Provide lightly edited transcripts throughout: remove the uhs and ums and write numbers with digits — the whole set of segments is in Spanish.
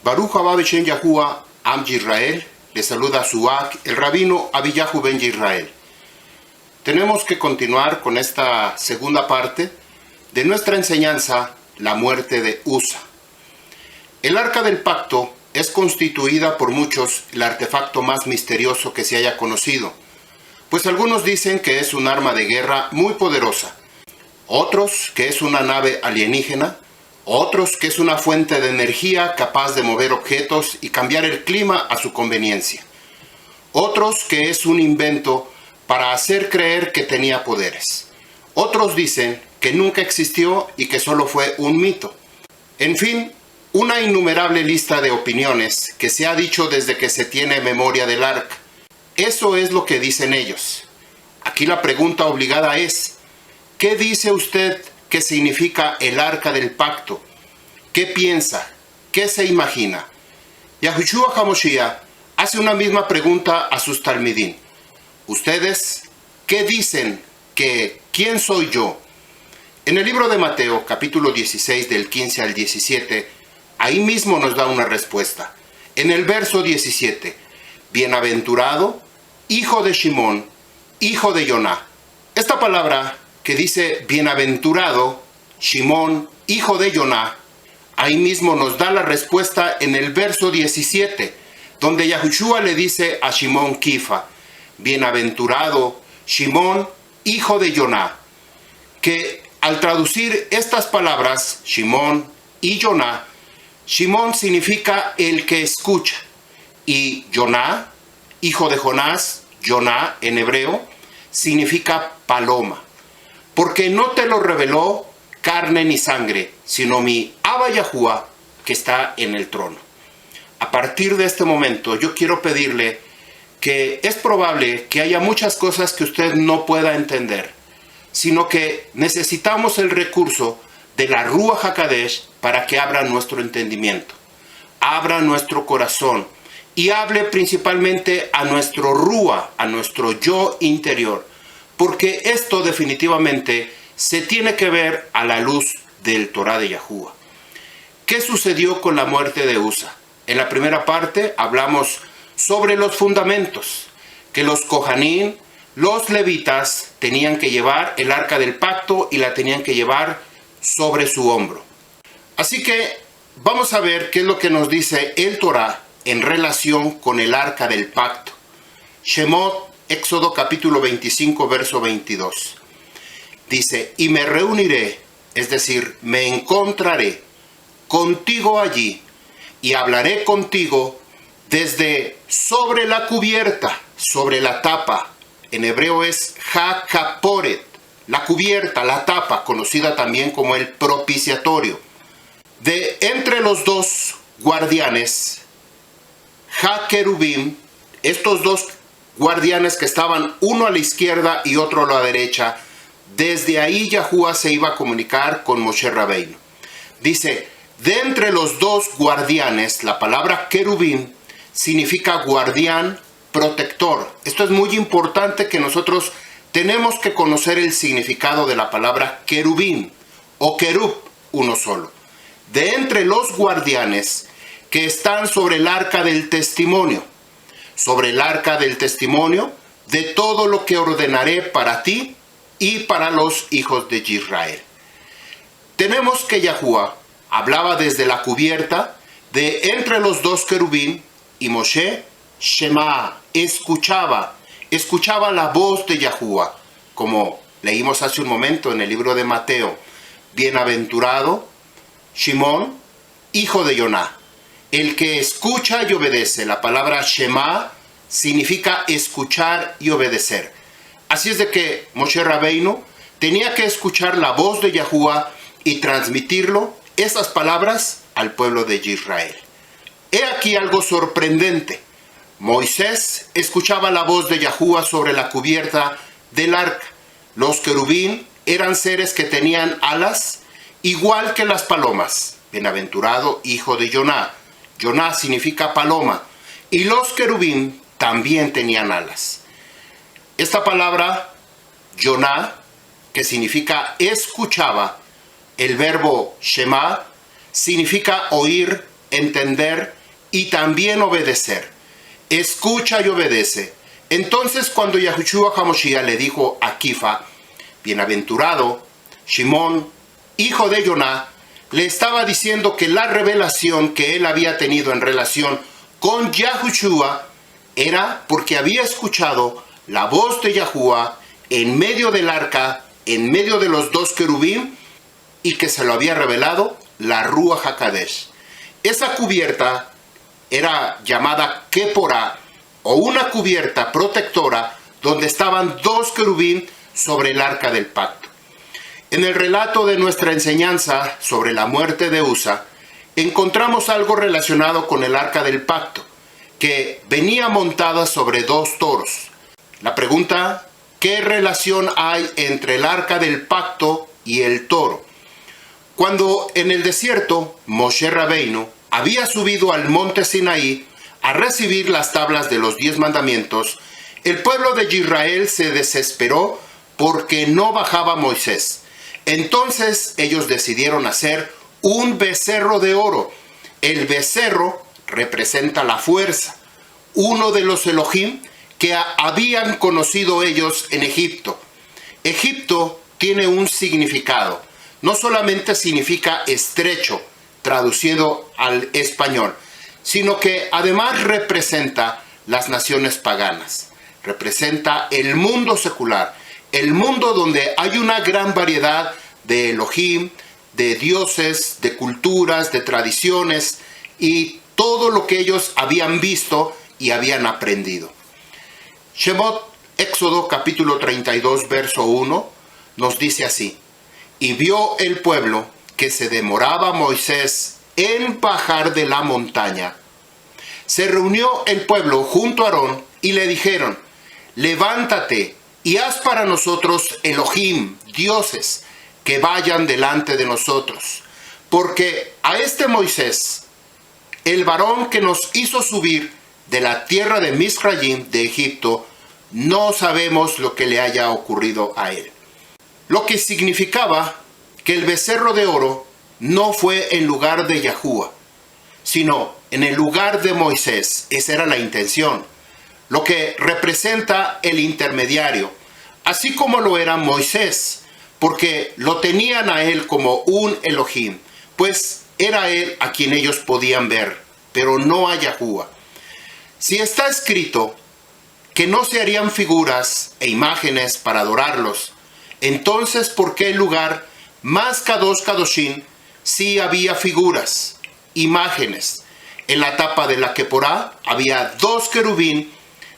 Baruch haba Beshem Yahuwah, Am Yisrael, le saluda Suak, el rabino Abiyahu ben Yisrael. Tenemos que continuar con esta segunda parte de nuestra enseñanza, la muerte de Usa. El Arca del Pacto es constituida por muchos el artefacto más misterioso que se haya conocido, pues algunos dicen que es un arma de guerra muy poderosa, otros que es una nave alienígena, otros que es una fuente de energía capaz de mover objetos y cambiar el clima a su conveniencia, otros que es un invento para hacer creer que tenía poderes, otros dicen que nunca existió y que solo fue un mito. En fin, una innumerable lista de opiniones que se ha dicho desde que se tiene memoria del arca. Eso es lo que dicen ellos. Aquí la pregunta obligada es, ¿qué dice usted que significa el arca del pacto? ¿Qué piensa? ¿Qué se imagina? Yahushua HaMoshiach hace una misma pregunta a sus talmidín. ¿Ustedes qué dicen que quién soy yo? En el libro de Mateo, capítulo 16, del 15 al 17, ahí mismo nos da una respuesta. En el verso 17, bienaventurado, hijo de Shimón, hijo de Yoná. Esta palabra que dice bienaventurado, Shimón, hijo de Yoná, ahí mismo nos da la respuesta en el verso 17, donde Yahushua le dice a Shimón Kifa, bienaventurado, Shimón, hijo de Yoná, que al traducir estas palabras, Shimón y Yoná, Shimón significa el que escucha, y Yoná, hijo de Jonás, Yoná en hebreo, significa paloma, porque no te lo reveló carne ni sangre, sino mi Abba Yahuwah que está en el trono. A partir de este momento yo quiero pedirle que es probable que haya muchas cosas que usted no pueda entender, sino que necesitamos el recurso de la Ruach HaKodesh para que abra nuestro entendimiento, abra nuestro corazón y hable principalmente a nuestro Ruach, a nuestro yo interior, porque esto definitivamente se tiene que ver a la luz del Torah de Yahuwah. ¿Qué sucedió con la muerte de Usa? En la primera parte hablamos sobre los fundamentos, que los Kohanim, los levitas, tenían que llevar el arca del pacto y la tenían que llevar sobre su hombro. Así que vamos a ver qué es lo que nos dice el Torah en relación con el arca del pacto. Shemot, Éxodo capítulo 25, verso 22. Dice, y me reuniré, es decir, me encontraré contigo allí y hablaré contigo desde sobre la cubierta, sobre la tapa. En hebreo es ha-kaporet, la cubierta, la tapa, conocida también como el propiciatorio. De entre los dos guardianes, ha-kerubim, estos dos guardianes que estaban uno a la izquierda y otro a la derecha, desde ahí Yahuwah se iba a comunicar con Moshe Rabbeinu. Dice, de entre los dos guardianes, la palabra kerubim significa guardián, protector. Esto es muy importante que nosotros tenemos que conocer el significado de la palabra kerubim o kerub, uno solo. De entre los guardianes que están sobre el arca del testimonio, sobre el arca del testimonio de todo lo que ordenaré para ti y para los hijos de Israel. Tenemos que Yahuwah hablaba desde la cubierta de entre los dos querubín y Moshe, Shema, escuchaba la voz de Yahuwah, como leímos hace un momento en el libro de Mateo, bienaventurado, Shimón, hijo de Yoná, el que escucha y obedece. La palabra Shema significa escuchar y obedecer. Así es de que Moshe Rabbeinu tenía que escuchar la voz de Yahuwah y transmitirlo, esas palabras, al pueblo de Israel. He aquí algo sorprendente. Moisés escuchaba la voz de Yahuwah sobre la cubierta del arca. Los querubín eran seres que tenían alas, igual que las palomas. Bienaventurado, hijo de Yoná. Yoná significa paloma. Y los querubín también tenían alas. Esta palabra, Yoná, que significa escuchaba, el verbo Shema, significa oír, entender y también obedecer. Escucha y obedece. Entonces cuando Yahushua HaMashiach le dijo a Kifa, bienaventurado, Shimón, hijo de Yoná, le estaba diciendo que la revelación que él había tenido en relación con Yahushua era porque había escuchado la voz de Yahuwah en medio del arca, en medio de los dos querubín, y que se lo había revelado la Ruach HaKadosh. Esa cubierta era llamada Keporá, o una cubierta protectora donde estaban dos querubín sobre el arca del pacto. En el relato de nuestra enseñanza sobre la muerte de Usa, encontramos algo relacionado con el arca del pacto, que venía montada sobre dos toros. La pregunta, ¿qué relación hay entre el arca del pacto y el toro? Cuando en el desierto Moshe Rabbeinu había subido al monte Sinaí a recibir las tablas de los 10 mandamientos, el pueblo de Israel se desesperó porque no bajaba Moisés. Entonces ellos decidieron hacer un becerro de oro. El becerro representa la fuerza, uno de los Elohim que habían conocido ellos en Egipto. Egipto tiene un significado. No solamente significa estrecho, traducido al español, sino que además representa las naciones paganas. Representa el mundo secular, el mundo donde hay una gran variedad de Elohim, de dioses, de culturas, de tradiciones y todo lo que ellos habían visto y habían aprendido. Shemot, Éxodo capítulo 32, verso 1, nos dice así: y vio el pueblo que se demoraba Moisés en bajar de la montaña. Se reunió el pueblo junto a Aarón y le dijeron: levántate y haz para nosotros Elohim, dioses, que vayan delante de nosotros. Porque a este Moisés, el varón que nos hizo subir de la tierra de Misraim, de Egipto, no sabemos lo que le haya ocurrido a él. Lo que significaba que el becerro de oro no fue en lugar de Yahuwah, sino en el lugar de Moisés. Esa era la intención. Lo que representa el intermediario, así como lo era Moisés, porque lo tenían a él como un Elohim, pues era él a quien ellos podían ver, pero no a Yahuwah. Si está escrito que no se harían figuras e imágenes para adorarlos, entonces ¿por qué el lugar más Kadosh Kadoshim sí había figuras, imágenes? En la tapa de la Keporá había dos querubín,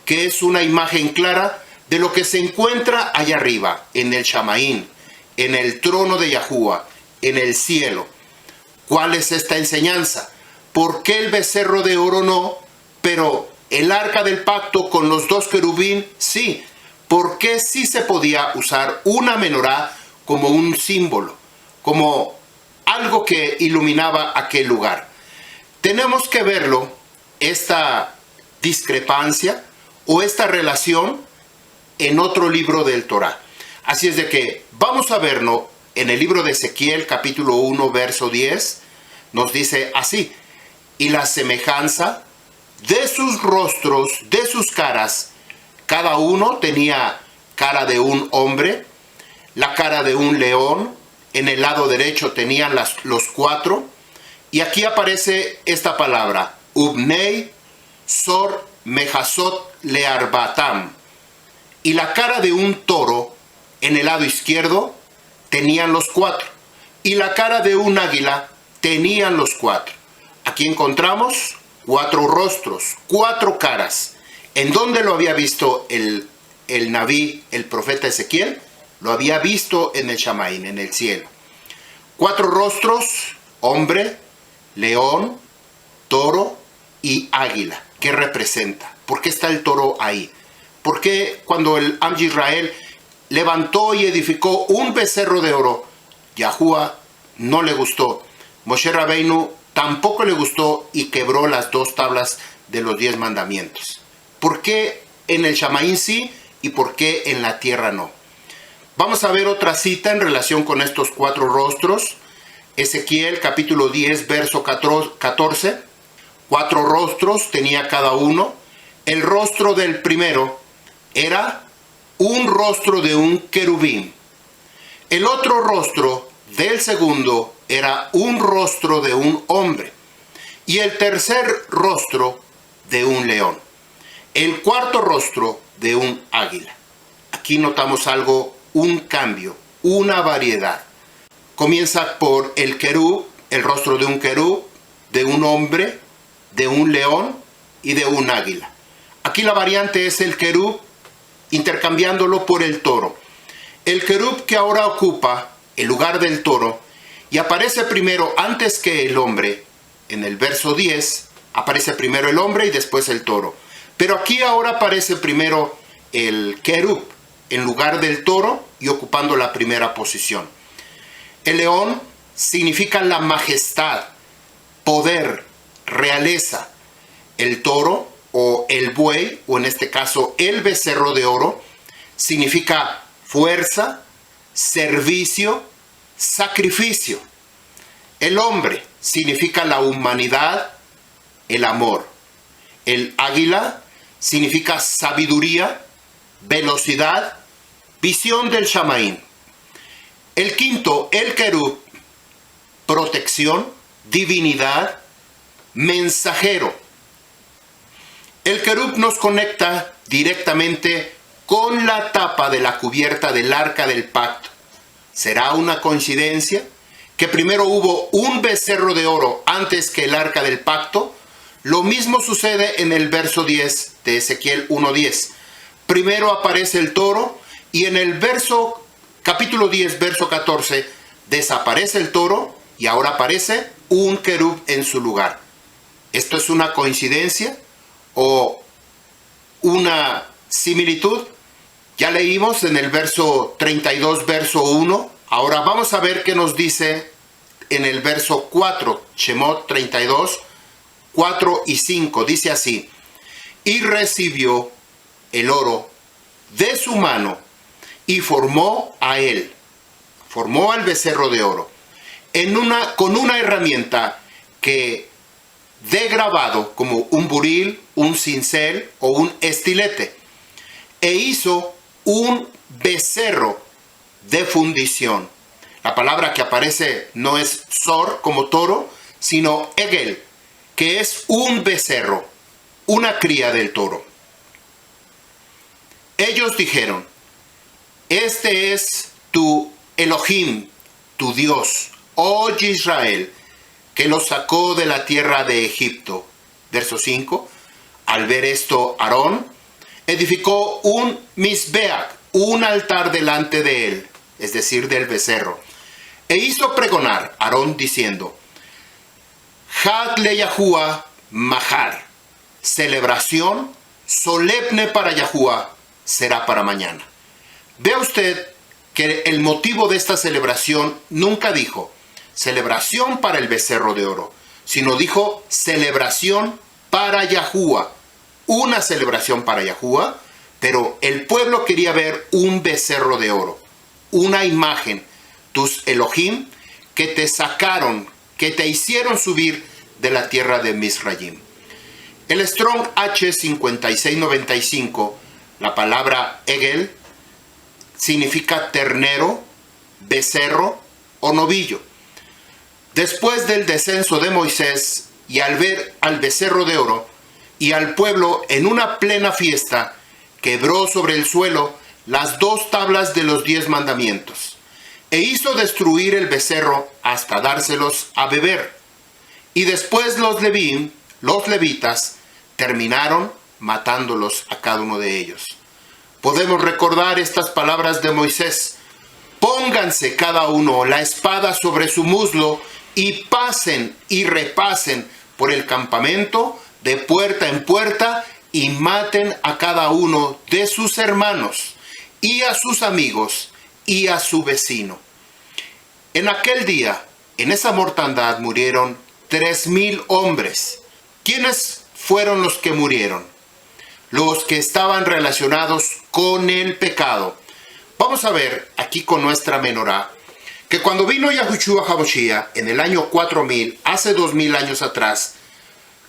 que es una imagen clara de lo que se encuentra allá arriba, en el Shamaín, en el trono de Yahuwah, en el cielo. ¿Cuál es esta enseñanza? ¿Por qué el becerro de oro no, pero el arca del pacto con los dos querubín sí? ¿Por qué sí se podía usar una menorá como un símbolo, como algo que iluminaba aquel lugar? Tenemos que verlo, esta discrepancia o esta relación, en otro libro del Torah. Así es de que vamos a verlo en el libro de Ezequiel, capítulo 1, verso 10, nos dice así: y la semejanza de sus rostros, de sus caras, cada uno tenía cara de un hombre, la cara de un león, en el lado derecho tenían los cuatro, y aquí aparece esta palabra, Ubnei, Sor, Mejasot, Learbatam, y la cara de un toro, en el lado izquierdo, tenían los cuatro, y la cara de un águila, tenían los cuatro. Aquí encontramos cuatro rostros, cuatro caras. ¿En dónde lo había visto el Naví, el profeta Ezequiel? Lo había visto en el Shamaín, en el cielo. Cuatro rostros, hombre, león, toro y águila. ¿Qué representa? ¿Por qué está el toro ahí? ¿Por qué cuando el Am Yisrael levantó y edificó un becerro de oro, Yahuwah no le gustó? Moshe Rabbeinu tampoco le gustó y quebró las dos tablas de los 10 mandamientos. ¿Por qué en el Shamaín sí y por qué en la tierra no? Vamos a ver otra cita en relación con estos cuatro rostros. Ezequiel capítulo 10, verso 14. 4 rostros tenía cada uno. El rostro del primero era un rostro de un querubín. El otro rostro del segundo era un rostro de un hombre. Y el tercer rostro de un león. El cuarto rostro de un águila. Aquí notamos algo, un cambio, una variedad. Comienza por el querub, el rostro de un querub, de un hombre, de un león y de un águila. Aquí la variante es el querub, intercambiándolo por el toro. El querub que ahora ocupa el lugar del toro y aparece primero antes que el hombre. En el verso 10 aparece primero el hombre y después el toro. Pero aquí ahora aparece primero el querub en lugar del toro y ocupando la primera posición. El león significa la majestad, poder, realeza. El toro o el buey, o en este caso el becerro de oro, significa fuerza, servicio, sacrificio. El hombre significa la humanidad, el amor. El águila significa sabiduría, velocidad, visión del Shamaín. El quinto, el querub, protección, divinidad, mensajero. El querub nos conecta directamente con la tapa de la cubierta del arca del pacto. ¿Será una coincidencia que primero hubo un becerro de oro antes que el arca del pacto? Lo mismo sucede en el verso 10 de Ezequiel 1:10. Primero aparece el toro y en el capítulo 10, verso 14, desaparece el toro y ahora aparece un querub en su lugar. ¿Esto es una coincidencia o una similitud? Ya leímos en el verso 32, verso 1. Ahora vamos a ver qué nos dice en el verso 4, Shemot 32, 4 y 5. Dice así: y recibió el oro de su mano y formó al becerro de oro, con una herramienta que de grabado como un buril, un cincel o un estilete, e hizo un becerro de fundición. La palabra que aparece no es sor como toro, sino egel, que es un becerro, una cría del toro. Ellos dijeron: este es tu Elohim, tu Dios, oh Israel, que los sacó de la tierra de Egipto. Verso 5. Al ver esto, Aarón edificó un Mizbeach, un altar delante de él, es decir, del becerro, e hizo pregonar Aarón diciendo: Chag le Yahuwah Mahar, celebración solemne para Yahuwah será para mañana. Vea usted que el motivo de esta celebración nunca dijo celebración para el becerro de oro, sino dijo celebración para Yahuwah, una celebración para Yahuwah, pero el pueblo quería ver un becerro de oro, una imagen, tus Elohim, que te sacaron, que te hicieron subir de la tierra de Mizraim. El Strong H5695, la palabra egel, significa ternero, becerro o novillo. Después del descenso de Moisés y al ver al becerro de oro y al pueblo en una plena fiesta, quebró sobre el suelo las 2 tablas de los 10 mandamientos e hizo destruir el becerro hasta dárselos a beber. Y después los levitas, terminaron matándolos a cada uno de ellos. Podemos recordar estas palabras de Moisés: pónganse cada uno la espada sobre su muslo y pasen y repasen por el campamento de puerta en puerta y maten a cada uno de sus hermanos y a sus amigos y a su vecino. En aquel día, en esa mortandad murieron 3,000 hombres. ¿Quiénes fueron los que murieron? Los que estaban relacionados con el pecado. Vamos a ver aquí con nuestra menorá que cuando vino Yahushua HaMashiach en el año 4000, hace 2000 años atrás,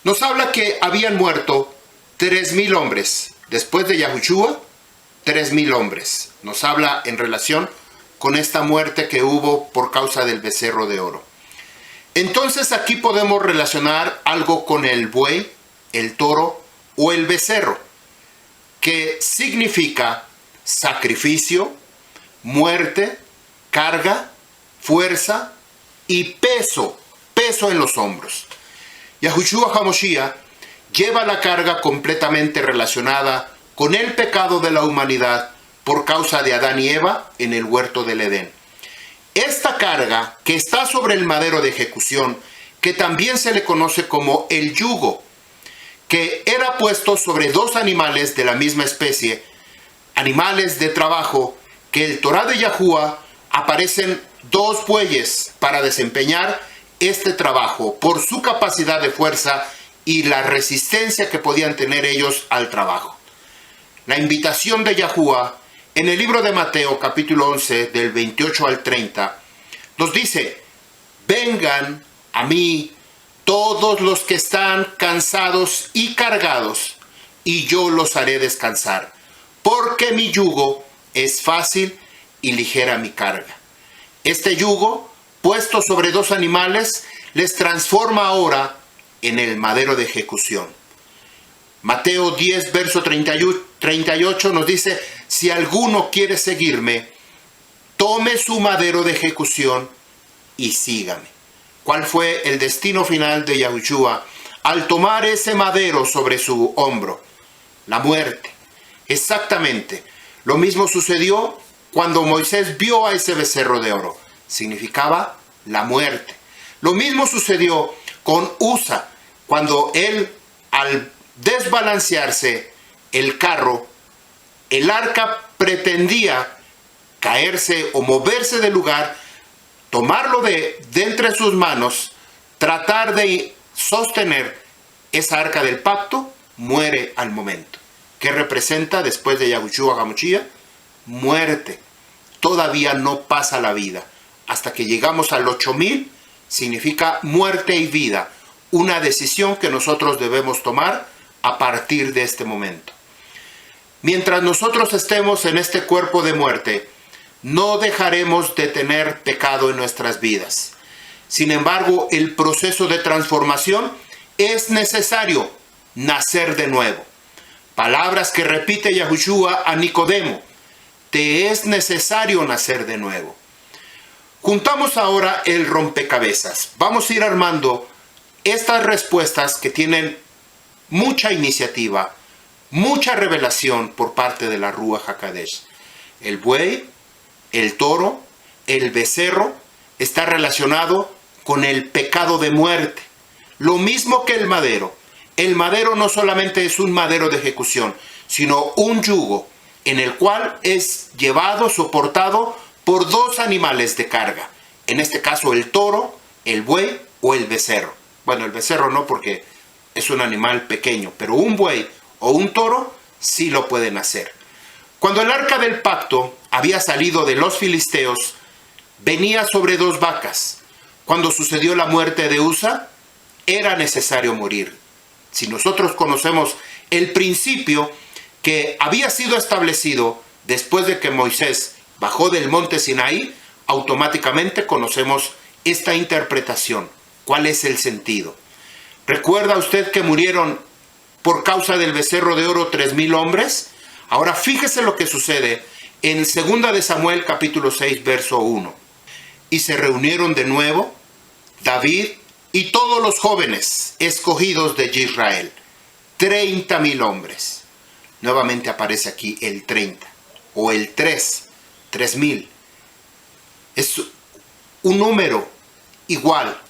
nos habla que habían muerto 3,000 hombres. Después de Yahushua, 3,000 hombres. Nos habla en relación con esta muerte que hubo por causa del becerro de oro. Entonces aquí podemos relacionar algo con el buey, el toro o el becerro, que significa sacrificio, muerte, carga, fuerza y peso en los hombros. Yahushua HaMashiach lleva la carga completamente relacionada con el pecado de la humanidad por causa de Adán y Eva en el huerto del Edén. Esta carga que está sobre el madero de ejecución, que también se le conoce como el yugo, que era puesto sobre dos animales de la misma especie, animales de trabajo, que el Torá de Yahuwah aparecen dos bueyes para desempeñar este trabajo por su capacidad de fuerza y la resistencia que podían tener ellos al trabajo. La invitación de Yahuwah en el libro de Mateo capítulo 11 del 28 al 30 nos dice: vengan a mí todos los que están cansados y cargados, y yo los haré descansar, porque mi yugo es fácil y ligera mi carga. Este yugo, puesto sobre dos animales, les transforma ahora en el madero de ejecución. Mateo 10, verso 38 nos dice: si alguno quiere seguirme, tome su madero de ejecución y sígame. ¿Cuál fue el destino final de Yahushua al tomar ese madero sobre su hombro? La muerte. Exactamente. Lo mismo sucedió cuando Moisés vio a ese becerro de oro. Significaba la muerte. Lo mismo sucedió con Usa, cuando él, al desbalancearse el carro, el arca pretendía caerse o moverse del lugar, tomarlo de entre sus manos, tratar de sostener esa arca del pacto, muere al momento. ¿Qué representa después de Yahushua HaMashiach? Muerte. Todavía no pasa la vida. Hasta que llegamos al 8000, significa muerte y vida. Una decisión que nosotros debemos tomar a partir de este momento. Mientras nosotros estemos en este cuerpo de muerte, no dejaremos de tener pecado en nuestras vidas. Sin embargo, el proceso de transformación es necesario nacer de nuevo. Palabras que repite Yahushua a Nicodemo: te es necesario nacer de nuevo. Juntamos ahora el rompecabezas. Vamos a ir armando estas respuestas que tienen mucha iniciativa, mucha revelación por parte de la Ruach HaKodesh. El buey, el toro, el becerro está relacionado con el pecado de muerte. Lo mismo que el madero. El madero no solamente es un madero de ejecución, sino un yugo en el cual es llevado, soportado por dos animales de carga. En este caso el toro, el buey o el becerro. Bueno, el becerro no, porque es un animal pequeño, pero un buey o un toro sí lo pueden hacer. Cuando el arca del pacto había salido de los filisteos, venía sobre dos vacas. Cuando sucedió la muerte de Usa, era necesario morir. Si nosotros conocemos el principio que había sido establecido después de que Moisés bajó del monte Sinaí, automáticamente conocemos esta interpretación. ¿Cuál es el sentido? ¿Recuerda usted que murieron por causa del becerro de oro 3,000 hombres? Ahora fíjese lo que sucede en 2 de Samuel capítulo 6 verso 1. Y se reunieron de nuevo David y todos los jóvenes escogidos de Israel, 30,000 hombres. Nuevamente aparece aquí el 30 o el 3,000. Es un número igual,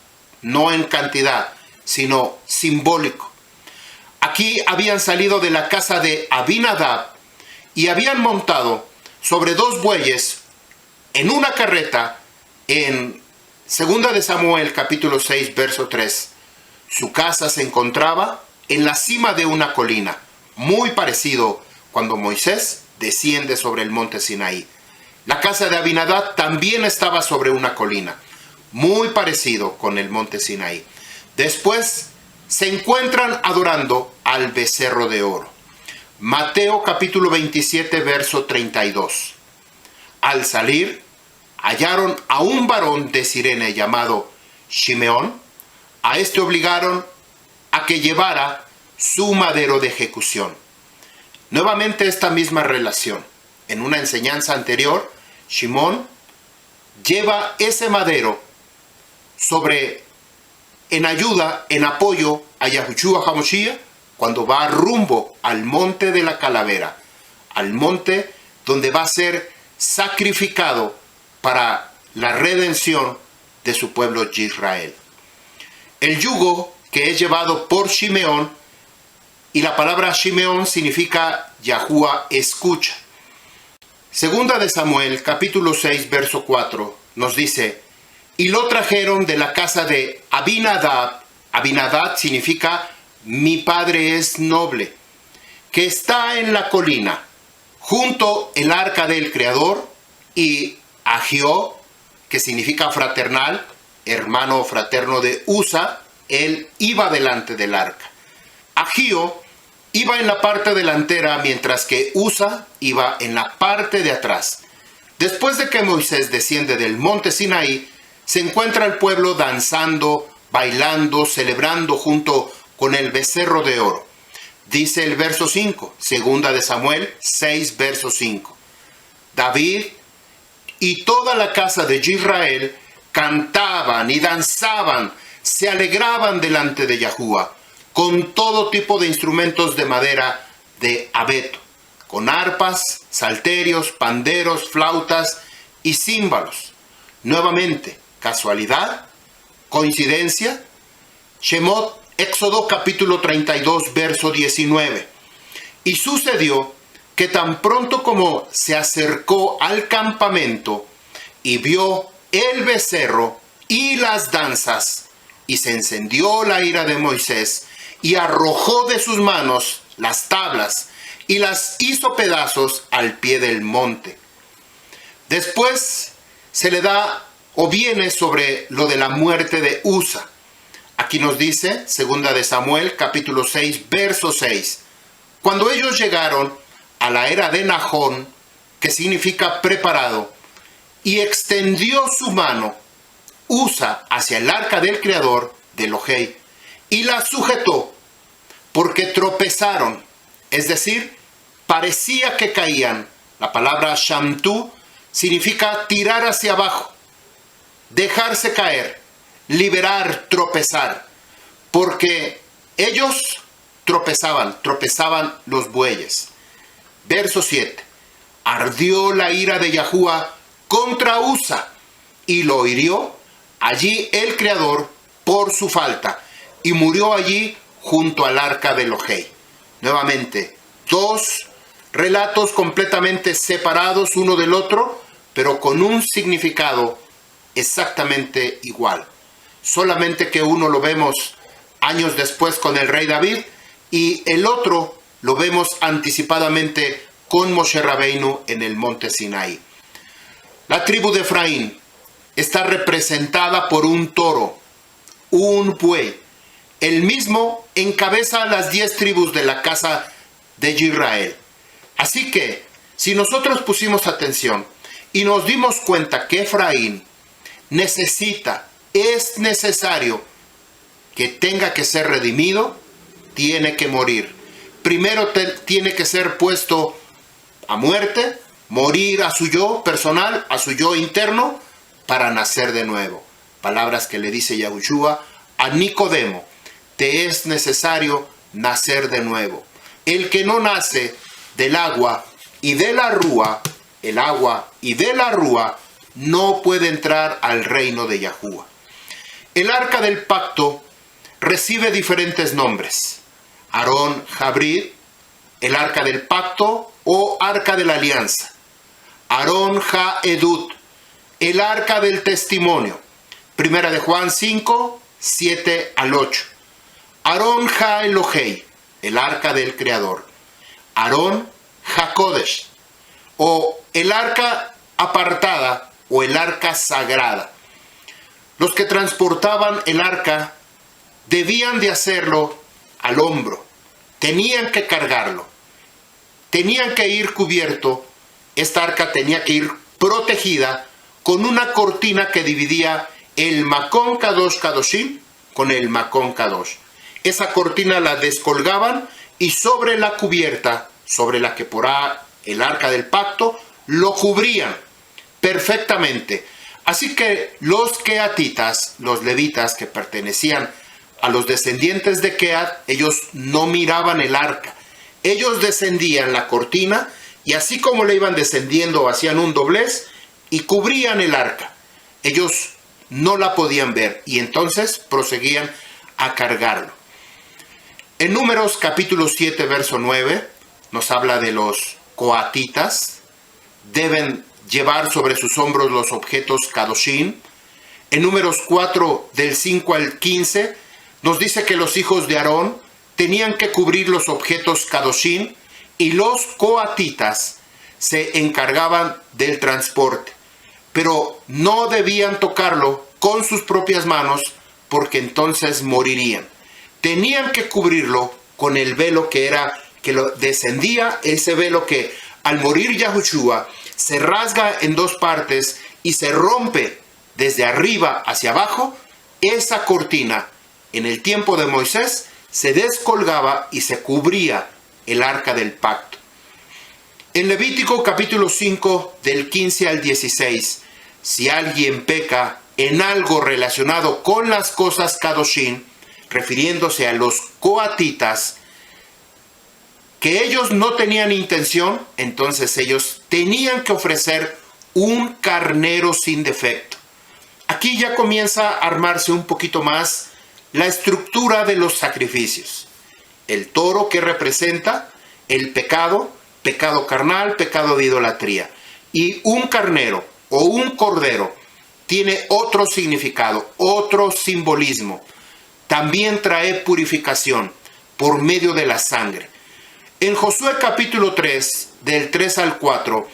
no en cantidad, sino simbólico. Aquí habían salido de la casa de Abinadab y habían montado sobre dos bueyes en una carreta en 2 de Samuel capítulo 6 verso 3. Su casa se encontraba en la cima de una colina, muy parecido cuando Moisés desciende sobre el monte Sinaí. La casa de Abinadab también estaba sobre una colina, muy parecido con el monte Sinaí. Después se encuentran adorando al becerro de oro. Mateo capítulo 27, verso 32. Al salir, hallaron a un varón de Cirene llamado Shimeón. A este obligaron a que llevara su madero de ejecución. Nuevamente esta misma relación. En una enseñanza anterior, Shimón lleva ese madero en ayuda, en apoyo a Yahushua HaMashiach cuando va rumbo al monte de la calavera, al monte donde va a ser sacrificado para la redención de su pueblo Israel. El yugo que es llevado por Shimeón, y la palabra Shimeón significa Yahuwah escucha. Segunda de Samuel, capítulo 6, verso 4, nos dice: y lo trajeron de la casa de Abinadab. Abinadab significa mi padre es noble, que está en la colina, junto el arca del Creador, y Agio, que significa fraternal, hermano fraterno de Usa, él iba delante del arca. Agio iba en la parte delantera, mientras que Usa iba en la parte de atrás. Después de que Moisés desciende del monte Sinaí, se encuentra el pueblo danzando, bailando, celebrando junto con el becerro de oro. Dice el verso 5, segunda de Samuel 6, verso 5. David y toda la casa de Israel cantaban y danzaban, se alegraban delante de Yahuwah, con todo tipo de instrumentos de madera de abeto, con arpas, salterios, panderos, flautas y címbalos. Nuevamente, ¿casualidad? ¿Coincidencia? Shemot, Éxodo capítulo 32, verso 19. Y sucedió que tan pronto como se acercó al campamento y vio el becerro y las danzas, y se encendió la ira de Moisés, y arrojó de sus manos las tablas, y las hizo pedazos al pie del monte. Después se le da o viene sobre lo de la muerte de Usa. Aquí nos dice, segunda de Samuel, capítulo 6, verso 6. Cuando ellos llegaron a la era de Nahón, que significa preparado, y extendió su mano, Usa, hacia el arca del Creador, de Elohei, y la sujetó, porque tropezaron, es decir, parecía que caían. La palabra shamtu significa tirar hacia abajo, dejarse caer, liberar, tropezar, porque ellos tropezaban los bueyes. Verso 7. Ardió la ira de Yahuwah contra Usa, y lo hirió allí el Creador por su falta, y murió allí junto al arca de Elohei. Nuevamente, dos relatos completamente separados uno del otro, pero con un significado exactamente igual. Solamente que uno lo vemos años después con el rey David, y el otro lo vemos anticipadamente con Moshe Rabbeinu en el monte Sinaí. La tribu de Efraín está representada por un toro, un buey. El mismo encabeza a las 10 tribus de la casa de Israel. Así que, si nosotros pusimos atención y nos dimos cuenta que Efraín es necesario que tenga que ser redimido, tiene que morir. Primero tiene que ser puesto a muerte, morir a su yo personal, a su yo interno, para nacer de nuevo. Palabras que le dice Yahushua a Nicodemo: te es necesario nacer de nuevo. El que no nace del agua y de la rúa, el agua y de la rúa, no puede entrar al reino de Yahuwah. El arca del pacto recibe diferentes nombres: Aarón Jabrid, el arca del pacto o arca de la alianza; Aarón Ha-Edut, el arca del testimonio. Primera de Juan 5, 7 al 8. Aarón Ha-Elohei, el arca del Creador. Aarón Ha-Kodesh, o el arca apartada o el arca sagrada. Los que transportaban el arca debían de hacerlo al hombro, tenían que cargarlo, tenían que ir cubierto, esta arca tenía que ir protegida con una cortina que dividía el Makon Kadosh Kadoshim con el Makon Kadosh. Esa cortina la descolgaban y sobre la cubierta, sobre la que porá el arca del pacto, lo cubrían perfectamente. Así que los queatitas, los levitas que pertenecían a los descendientes de Queat, ellos no miraban el arca. Ellos descendían la cortina y así como le iban descendiendo hacían un doblez y cubrían el arca. Ellos no la podían ver y entonces proseguían a cargarlo. En Números capítulo 7, verso 9, nos habla de los coatitas. Deben llevar sobre sus hombros los objetos kadoshim. En Números 4, del 5 al 15, nos dice que los hijos de Aarón tenían que cubrir los objetos kadoshim y los coatitas se encargaban del transporte. Pero no debían tocarlo con sus propias manos porque entonces morirían. Tenían que cubrirlo con el velo que lo descendía, ese velo que al morir Yahushua se rasga en dos partes y se rompe desde arriba hacia abajo. Esa cortina en el tiempo de Moisés se descolgaba y se cubría el arca del pacto. En Levítico capítulo 5 del 15 al 16, si alguien peca en algo relacionado con las cosas kadoshim, refiriéndose a los coatitas, que ellos no tenían intención, entonces ellos tenían que ofrecer un carnero sin defecto. Aquí ya comienza a armarse un poquito más la estructura de los sacrificios. El toro que representa el pecado, pecado carnal, pecado de idolatría. Y un carnero o un cordero tiene otro significado, otro simbolismo. También trae purificación por medio de la sangre. En Josué capítulo 3, del 3 al 4,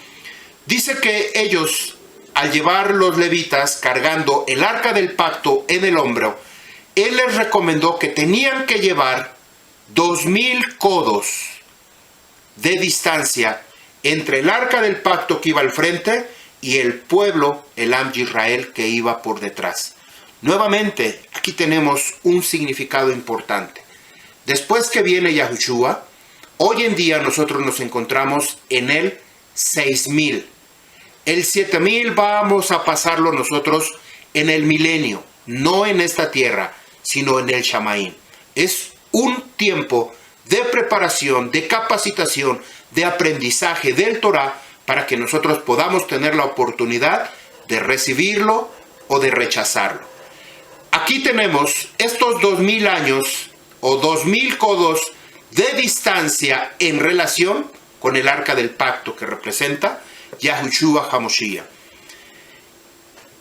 dice que ellos, al llevar los levitas cargando el arca del pacto en el hombro, él les recomendó que tenían que llevar 2000 codos de distancia entre el arca del pacto que iba al frente y el pueblo, el Am Yisrael, que iba por detrás. Nuevamente, aquí tenemos un significado importante. Después que viene Yahushua, hoy en día nosotros nos encontramos en el 6000. El 7000 vamos a pasarlo nosotros en el milenio, no en esta tierra, sino en el Shamaim. Es un tiempo de preparación, de capacitación, de aprendizaje del Torah para que nosotros podamos tener la oportunidad de recibirlo o de rechazarlo. Aquí tenemos estos 2000 años o 2000 codos de distancia en relación con el arca del pacto que representa Yahushua HaMoshiach.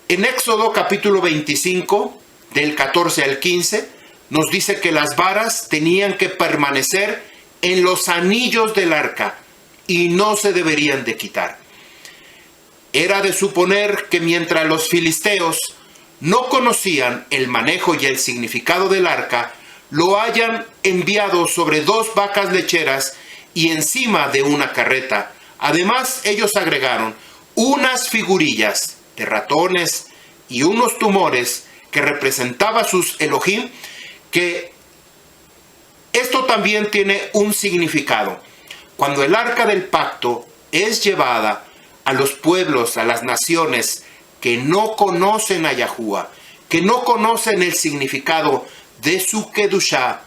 En Éxodo capítulo 25, del 14 al 15, nos dice que las varas tenían que permanecer en los anillos del arca y no se deberían de quitar. Era de suponer que mientras los filisteos no conocían el manejo y el significado del arca, lo hayan enviado sobre 2 vacas lecheras y encima de una carreta. Además, ellos agregaron unas figurillas de ratones y unos tumores que representaban sus Elohim, que esto también tiene un significado. Cuando el arca del pacto es llevada a los pueblos, a las naciones que no conocen a Yahuwah, que no conocen el significado de su Kedushá,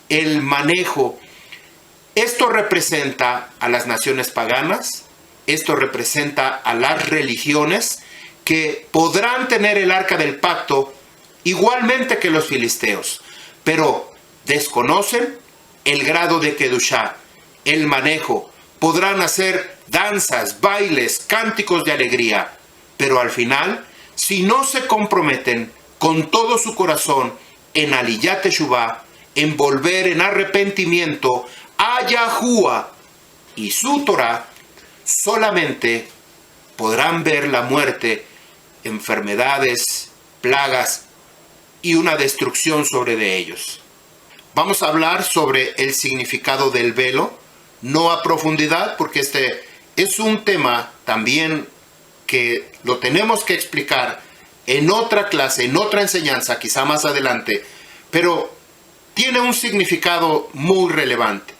el manejo, esto representa a las naciones paganas, esto representa a las religiones que podrán tener el arca del pacto igualmente que los filisteos, pero desconocen el grado de Kedushá, el manejo. Podrán hacer danzas, bailes, cánticos de alegría, pero al final, si no se comprometen con todo su corazón en Aliyat Teshuvah, en volver en arrepentimiento a Yahuwah y su Torah, solamente podrán ver la muerte, enfermedades, plagas, y una destrucción sobre de ellos. Vamos a hablar sobre el significado del velo, no a profundidad, porque este es un tema también que lo tenemos que explicar en otra clase, en otra enseñanza, quizá más adelante, pero tiene un significado muy relevante.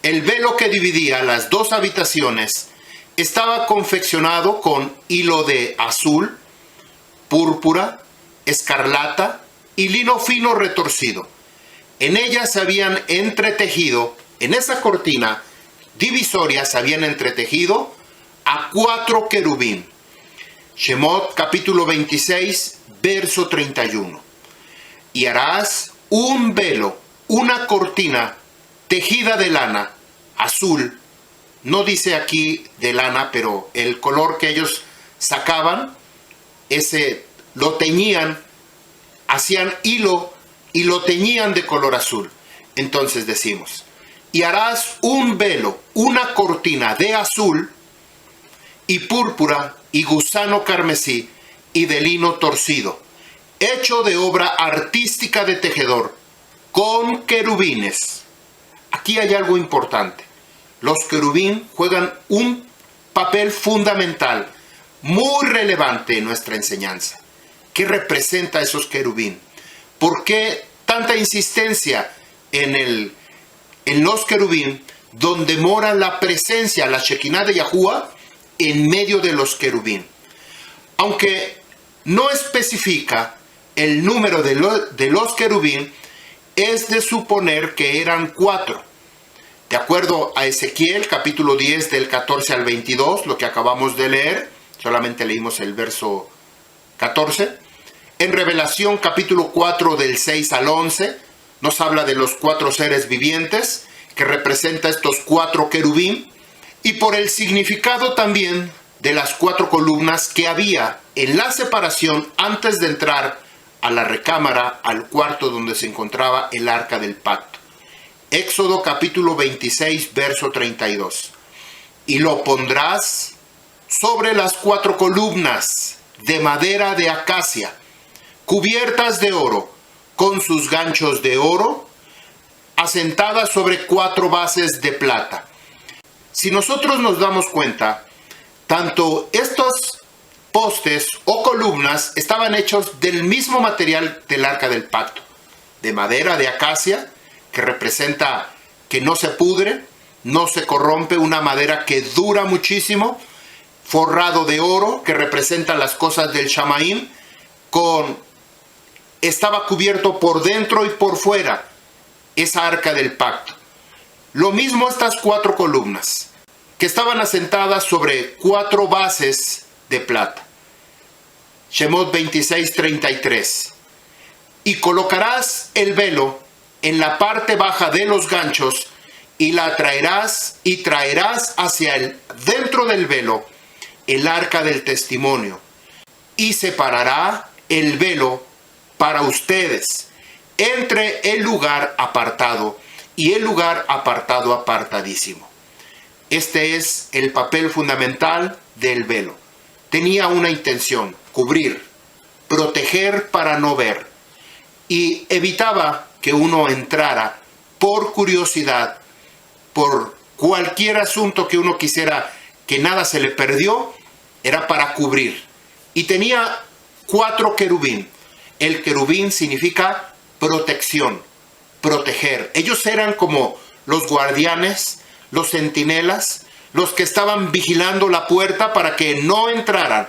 El velo que dividía las dos habitaciones estaba confeccionado con hilo de azul, púrpura, escarlata y lino fino retorcido. En ella se habían entretejido, en esa cortina divisoria se habían entretejido a 4 querubín. Shemot capítulo 26, verso 31. Y harás un velo, una cortina tejida de lana azul. No dice aquí de lana, pero el color que ellos sacaban, ese lo teñían, hacían hilo y lo teñían de color azul. Entonces decimos, y harás un velo, una cortina de azul y púrpura y gusano carmesí y de lino torcido, hecho de obra artística de tejedor, con querubines. Aquí hay algo importante. Los querubín juegan un papel fundamental, muy relevante en nuestra enseñanza. ¿Qué representa esos querubín? ¿Por qué tanta insistencia en los querubín, donde mora la presencia, la Shekinah de Yahuwah, en medio de los querubín? Aunque no especifica el número de los querubín, es de suponer que eran 4. De acuerdo a Ezequiel, capítulo 10, del 14 al 22, lo que acabamos de leer, solamente leímos el verso 14. En Revelación, capítulo 4, del 6 al 11, nos habla de los 4 seres vivientes, que representa estos 4 querubín, y por el significado también de las 4 columnas que había en la separación antes de entrar a la recámara, al cuarto donde se encontraba el arca del pacto. Éxodo capítulo 26, verso 32. Y lo pondrás sobre las 4 columnas de madera de acacia, cubiertas de oro, con sus ganchos de oro, asentadas sobre 4 bases de plata. Si nosotros nos damos cuenta, tanto estos postes o columnas estaban hechos del mismo material del arca del pacto, de madera de acacia, que representa que no se pudre, no se corrompe, una madera que dura muchísimo, forrado de oro, que representa las cosas del Shamaim, estaba cubierto por dentro y por fuera esa arca del pacto. Lo mismo estas 4 columnas, que estaban asentadas sobre 4 bases de plata. Shemot 26, 33. Y colocarás el velo en la parte baja de los ganchos y la traerás hacia dentro del velo el arca del testimonio, y separará el velo para ustedes entre el lugar apartado y el lugar apartado apartadísimo. Este es el papel fundamental del velo. Tenía una intención: cubrir, proteger para no ver, y evitaba que uno entrara por curiosidad, por cualquier asunto que uno quisiera, que nada se le perdió, era para cubrir. Y tenía 4 querubín. El querubín significa protección, proteger. Ellos eran como los guardianes, los centinelas, los que estaban vigilando la puerta para que no entraran,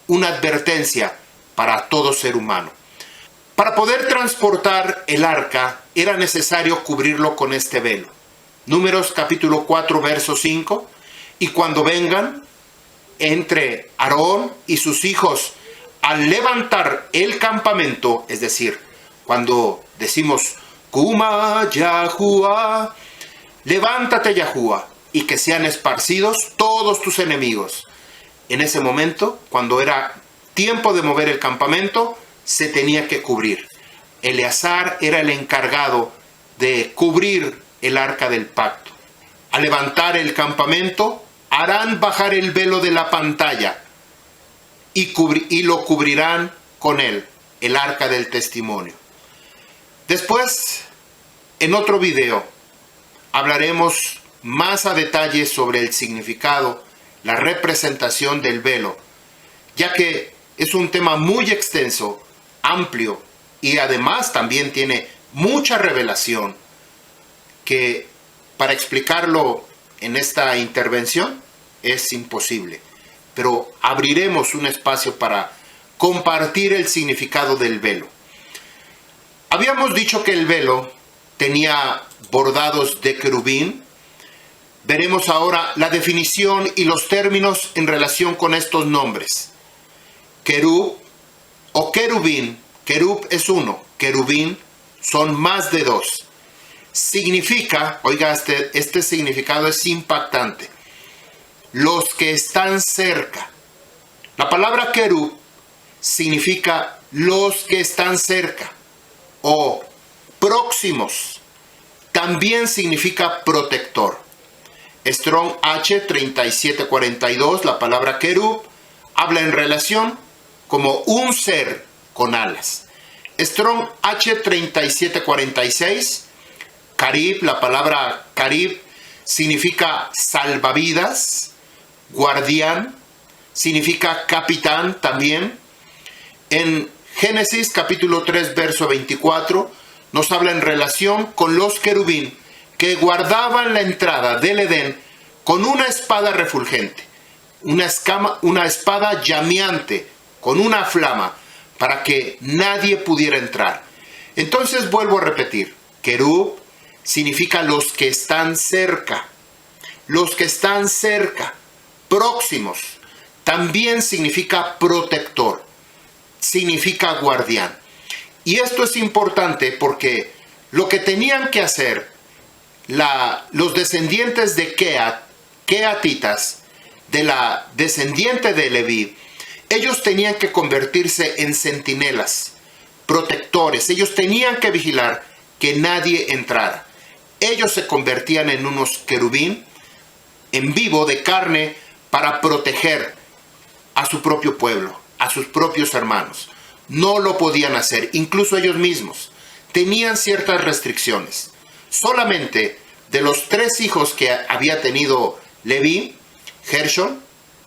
una advertencia para todo ser humano. Para poder transportar el arca era necesario cubrirlo con este velo. Números capítulo 4, verso 5. Y cuando vengan, entre Aarón y sus hijos al levantar el campamento, es decir, cuando decimos Kuma Yahuwah, levántate Yahuwah, y que sean esparcidos todos tus enemigos. En ese momento, cuando era tiempo de mover el campamento, se tenía que cubrir. Eleazar era el encargado de cubrir el arca del pacto. Al levantar el campamento, harán bajar el velo de la pantalla y lo cubrirán con él, el arca del testimonio. Después, en otro video, hablaremos más a detalle sobre el significado, la representación del velo, ya que es un tema muy extenso, amplio, y además también tiene mucha revelación que para explicarlo en esta intervención es imposible. Pero abriremos un espacio para compartir el significado del velo. Habíamos dicho que el velo tenía bordados de querubín. Veremos ahora la definición y los términos en relación con estos nombres. Querub o querubín. Querub es uno, querubín son más de dos. Significa, oiga, este significado es impactante. Los que están cerca. La palabra querub significa los que están cerca o próximos. También significa protector. Strong H 3742, la palabra querub, habla en relación como un ser con alas. Strong H 3746, Carib, la palabra Carib significa salvavidas, guardián, significa capitán también. En Génesis capítulo 3 verso 24 nos habla en relación con los querubín que guardaban la entrada del Edén con una espada refulgente, una espada llameante, con una flama, para que nadie pudiera entrar. Entonces vuelvo a repetir, querub significa los que están cerca, próximos. También significa protector, significa guardián. Y esto es importante porque lo que tenían que hacer los descendientes de Queatitas, de la descendiente de Leví, ellos tenían que convertirse en centinelas, protectores. Ellos tenían que vigilar que nadie entrara. Ellos se convertían en unos querubín en vivo de carne para proteger a su propio pueblo, a sus propios hermanos. No lo podían hacer, incluso ellos mismos. Tenían ciertas restricciones. Solamente de los 3 hijos que había tenido Leví, Gershon,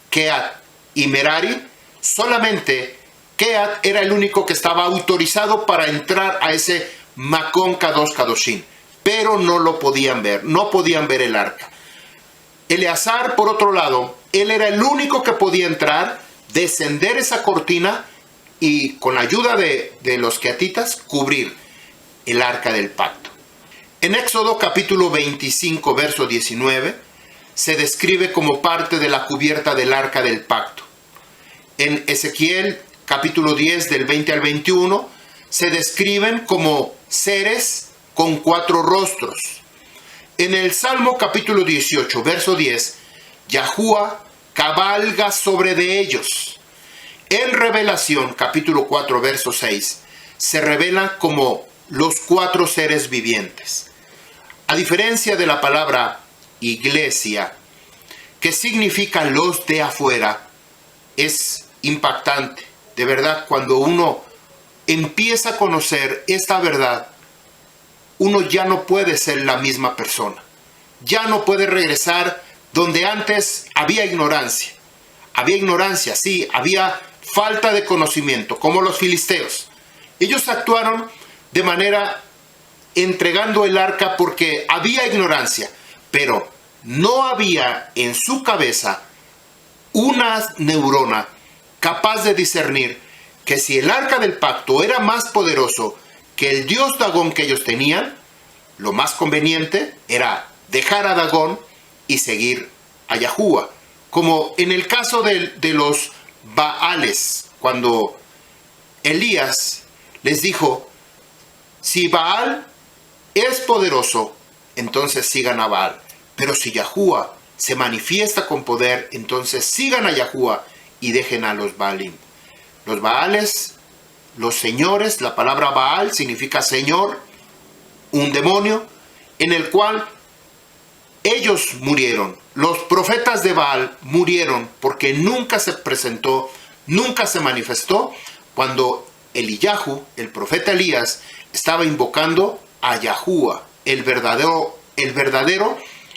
Keat y Merari, solamente Keat era el único que estaba autorizado para entrar a ese Makon Kadosh Kadoshim, pero no lo podían ver, no podían ver el arca. Eleazar, por otro lado, él era el único que podía entrar, descender esa cortina y con la ayuda de los queatitas cubrir el arca del pacto. En Éxodo capítulo 25, verso 19, se describe como parte de la cubierta del arca del pacto. En Ezequiel capítulo 10, del 20 al 21, se describen como seres con 4 rostros. En el Salmo capítulo 18, verso 10, Yahuwah cabalga sobre de ellos. En Revelación capítulo 4, verso 6, se revela como los 4 seres vivientes. A diferencia de la palabra iglesia, que significa los de afuera, es impactante. De verdad, cuando uno empieza a conocer esta verdad, uno ya no puede ser la misma persona. Ya no puede regresar donde antes había ignorancia. Había ignorancia, sí, había falta de conocimiento, como los filisteos. Ellos actuaron de manera entregando el arca porque había ignorancia, pero no había en su cabeza una neurona capaz de discernir que si el arca del pacto era más poderoso que el dios Dagón que ellos tenían, lo más conveniente era dejar a Dagón y seguir a Yahuwah. Como en el caso de los Baales, cuando Elías les dijo, si Baal es poderoso, entonces sigan a Baal. Pero si Yahuwah se manifiesta con poder, entonces sigan a Yahuwah y dejen a los Baalim. Los Baales, los señores, la palabra Baal significa señor, un demonio, en el cual ellos murieron. Los profetas de Baal murieron porque nunca se presentó, nunca se manifestó cuando Eliyahu, el profeta Elías, estaba invocando a Yahuwah, el verdadero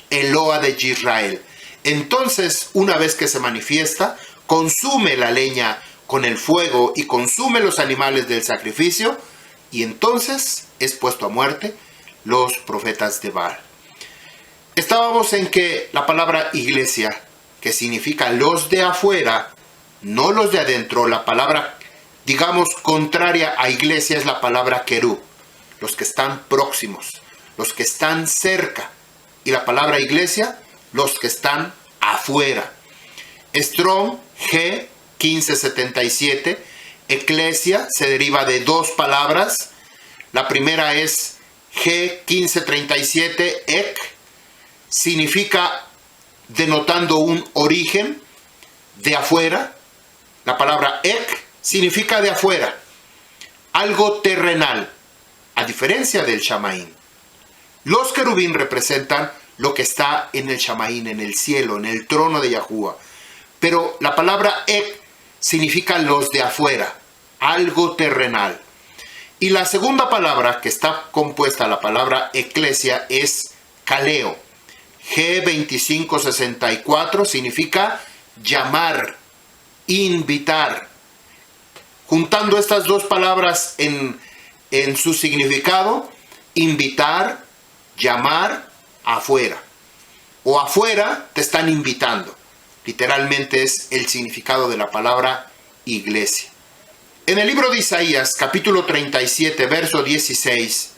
Eloa de Israel. Entonces, una vez que se manifiesta, consume la leña con el fuego y consume los animales del sacrificio, y entonces es puesto a muerte los profetas de Baal. Estábamos en que la palabra iglesia, que significa los de afuera, no los de adentro, la palabra, digamos, contraria a iglesia es la palabra querub, los que están próximos, los que están cerca, y la palabra iglesia, los que están afuera. Strong G 1577, eclesia se deriva de dos palabras. La primera es G 1537, ek, significa denotando un origen de afuera. La palabra ek significa de afuera, algo terrenal, a diferencia del Shamaín. Los querubín representan lo que está en el Shamaín, en el cielo, en el trono de Yahuwah. Pero la palabra ek significa los de afuera, algo terrenal. Y la segunda palabra que está compuesta, la palabra eclesia, es kaleo. G 2564 significa llamar, invitar. Juntando estas dos palabras en su significado, invitar, llamar, afuera. O afuera te están invitando. Literalmente es el significado de la palabra iglesia. En el libro de Isaías, capítulo 37, verso 16,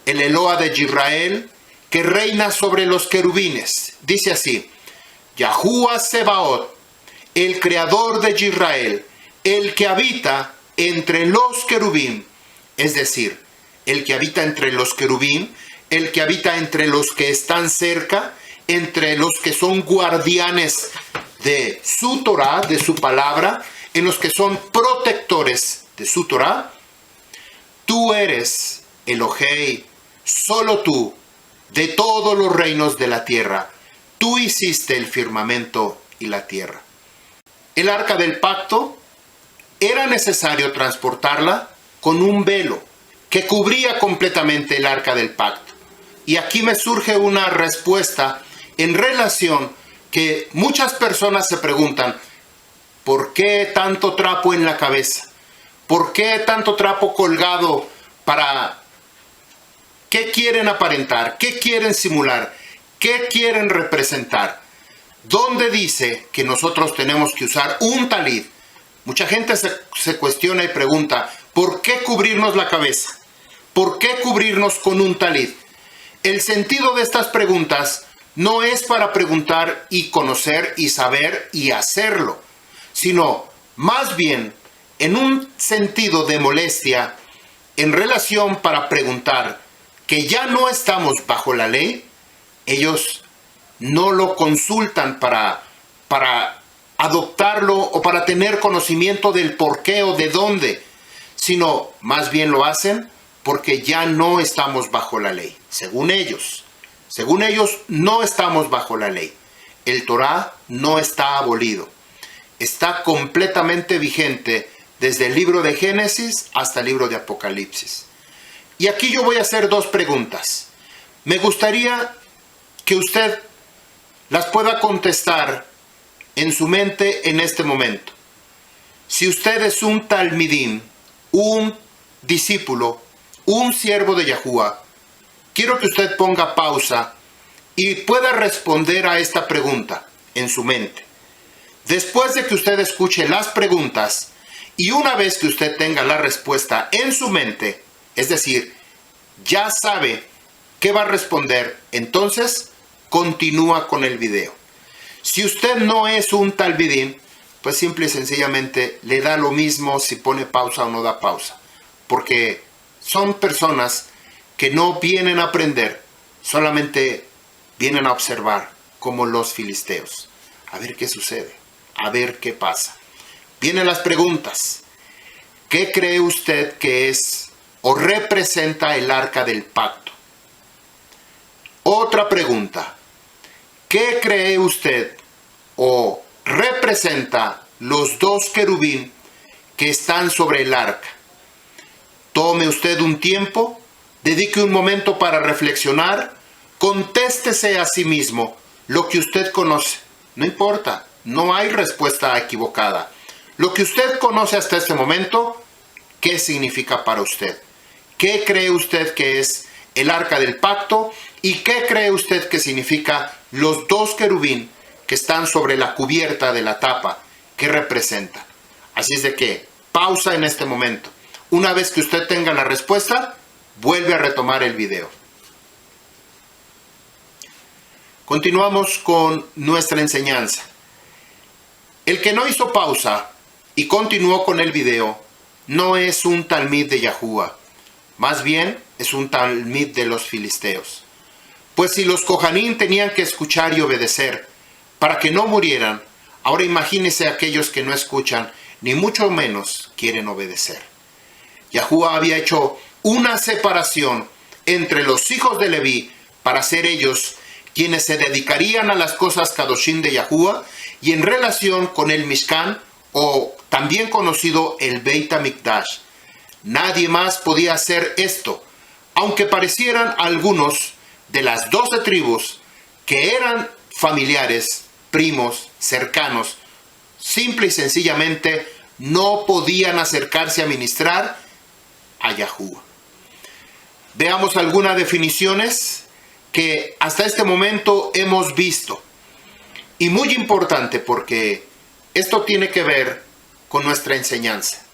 el Eloa de Israel, que reina sobre los querubines, dice así: Yahuwah Sebaot, el creador de Israel, el que habita entre los querubín, es decir, el que habita entre los querubín, el que habita entre los que están cerca, entre los que son guardianes de su Torah, de su palabra, en los que son protectores de su Torah. Tú eres Elohei, solo tú, de todos los reinos de la tierra. Tú hiciste el firmamento y la tierra. El arca del pacto era necesario transportarla con un velo que cubría completamente el arca del pacto. Y aquí me surge una respuesta en relación que muchas personas se preguntan: ¿por qué tanto trapo en la cabeza? ¿Por qué tanto trapo colgado? ¿Qué quieren aparentar? ¿Qué quieren simular? ¿Qué quieren representar? ¿Dónde dice que nosotros tenemos que usar un talid? Mucha gente se cuestiona y pregunta: ¿por qué cubrirnos la cabeza? ¿Por qué cubrirnos con un talid? El sentido de estas preguntas no es para preguntar y conocer y saber y hacerlo, sino más bien en un sentido de molestia en relación para preguntar que ya no estamos bajo la ley. Ellos no lo consultan para adoptarlo o para tener conocimiento del por qué o de dónde, sino más bien lo hacen porque ya no estamos bajo la ley. Según ellos no estamos bajo la ley. El Torah no está abolido. Está completamente vigente desde el libro de Génesis hasta el libro de Apocalipsis. Y aquí yo voy a hacer dos preguntas. Me gustaría que usted las pueda contestar en su mente en este momento. Si usted es un talmidim, un discípulo, un siervo de Yahuwah, quiero que usted ponga pausa y pueda responder a esta pregunta en su mente. Después de que usted escuche las preguntas y una vez que usted tenga la respuesta en su mente, es decir, ya sabe qué va a responder, entonces continúa con el video. Si usted no es un talmidim, pues simple y sencillamente le da lo mismo si pone pausa o no da pausa, porque son personas que no vienen a aprender, solamente vienen a observar, como los filisteos. A ver qué sucede, a ver qué pasa. Vienen las preguntas. ¿Qué cree usted que es o representa el arca del pacto? Otra pregunta. ¿Qué cree usted o representa los dos querubín que están sobre el arca? Tome usted un tiempo, dedique un momento para reflexionar, contéstese a sí mismo lo que usted conoce. No importa, no hay respuesta equivocada. Lo que usted conoce hasta este momento, ¿qué significa para usted? ¿Qué cree usted que es el arca del pacto? ¿Y qué cree usted que significa los dos querubín que están sobre la cubierta de la tapa? ¿Qué representa? Así es de que, pausa en este momento. Una vez que usted tenga la respuesta, vuelve a retomar el video. Continuamos con nuestra enseñanza. El que no hizo pausa y continuó con el video no es un talmid de Yahuwah, más bien es un talmid de los filisteos. Pues si los Kohanim tenían que escuchar y obedecer para que no murieran, ahora imagínense aquellos que no escuchan ni mucho menos quieren obedecer. Yahuwah había hecho una separación entre los hijos de Leví para ser ellos quienes se dedicarían a las cosas Kadoshim de Yahuwah y en relación con el Mishkan, o también conocido el Beit HaMikdash. Nadie más podía hacer esto, aunque parecieran algunos de las 12 tribus que eran familiares, primos, cercanos, simple y sencillamente no podían acercarse a ministrar a Yahuwah. Veamos algunas definiciones que hasta este momento hemos visto. Y muy importante porque esto tiene que ver con nuestra enseñanza.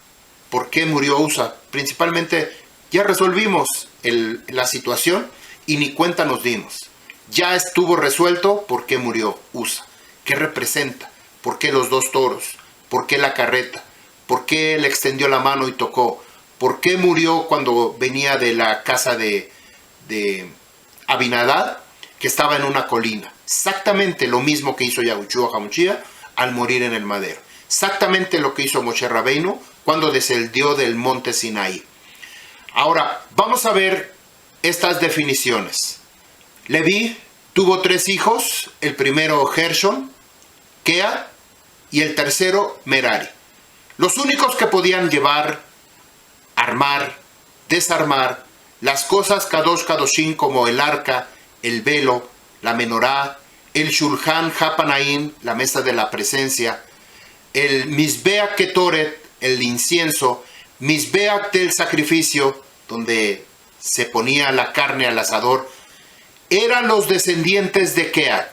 ¿Por qué murió Usa? Principalmente ya resolvimos la situación y ni cuenta nos dimos. Ya estuvo resuelto por qué murió Usa. ¿Qué representa? ¿Por qué los dos toros? ¿Por qué la carreta? ¿Por qué él extendió la mano y tocó? ¿Por qué murió cuando venía de la casa de Abinadab, que estaba en una colina? Exactamente lo mismo que hizo Yahushua HaMashiach al morir en el madero. Exactamente lo que hizo Moshe Rabbeinu cuando descendió del monte Sinaí. Ahora, vamos a ver estas definiciones. Leví tuvo 3 hijos, el primero Gershon, Kea y el tercero Merari. Los únicos que podían llevar, armar, desarmar las cosas Kadosh Kadoshim como el arca, el velo, la menorá, el Shulchan Hapanaim, la mesa de la presencia, el Mizbeach Ketoret, el incienso, Mizbeach del sacrificio, donde se ponía la carne al asador, eran los descendientes de Kehat,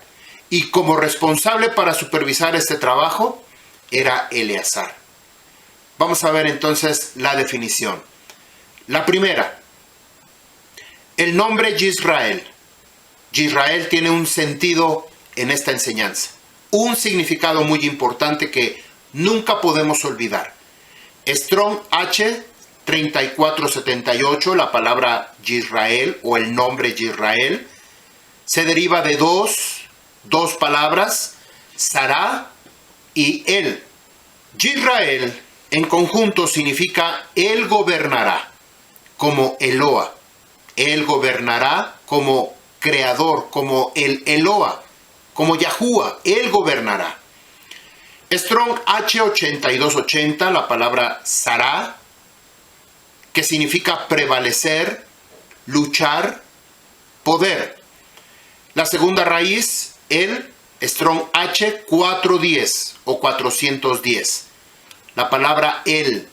y como responsable para supervisar este trabajo era Eleazar. Vamos a ver entonces la definición. La primera, el nombre Yisrael. Yisrael tiene un sentido en esta enseñanza, un significado muy importante que nunca podemos olvidar. Strong H 3478, la palabra Yisrael o el nombre Yisrael, se deriva de dos palabras, Sará y El. Yisrael en conjunto significa Él gobernará, como Eloa. Él gobernará como creador, como el Eloa, como Yahuwah, Él gobernará. Strong H 8280, la palabra Sará, que significa prevalecer, luchar, poder. La segunda raíz, el Strong H 410 o 410. La palabra él.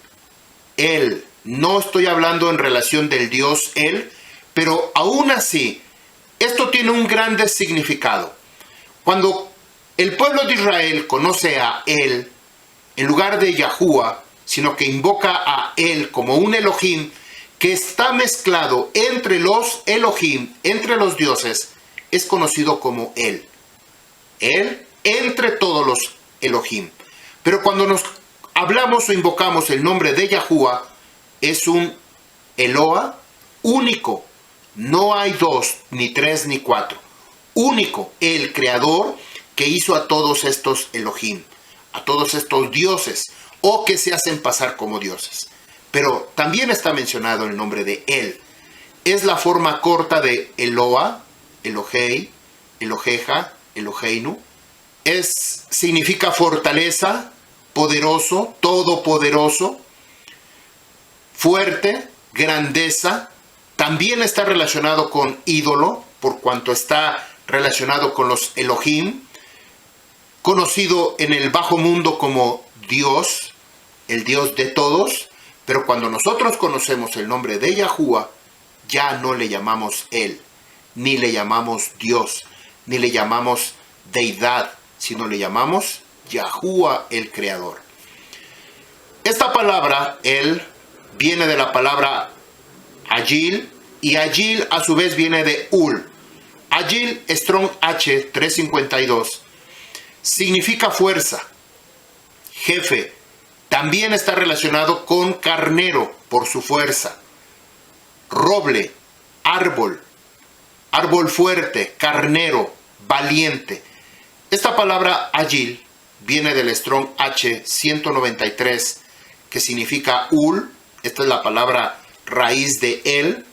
No estoy hablando en relación del Dios él, pero aún así, esto tiene un grande significado. Cuando el pueblo de Israel conoce a él, en lugar de Yahuwah, sino que invoca a él como un Elohim, que está mezclado entre los Elohim, entre los dioses, es conocido como él. Él entre todos los Elohim. Pero cuando nos hablamos o invocamos el nombre de Yahuwah, es un Eloa único. No hay 2, ni 3, ni 4. Único, el creador que hizo a todos estos Elohim, a todos estos dioses, o que se hacen pasar como dioses. Pero también está mencionado el nombre de él. Es la forma corta de Eloa, Elohei, Eloheja, Eloheinu. Significa fortaleza, poderoso, todopoderoso, fuerte, grandeza, también está relacionado con ídolo, por cuanto está relacionado con los Elohim, conocido en el bajo mundo como Dios, el Dios de todos, pero cuando nosotros conocemos el nombre de Yahuwah, ya no le llamamos Él, ni le llamamos Dios, ni le llamamos deidad, sino le llamamos Yahuwah el Creador. Esta palabra, Él, viene de la palabra Agil, y Agil a su vez viene de Ul. Agil, Strong H 352, significa fuerza, jefe. También está relacionado con carnero por su fuerza. Roble, árbol, árbol fuerte, carnero, valiente. Esta palabra Agil viene del Strong H 193, que significa Ul. Esta es la palabra raíz de él.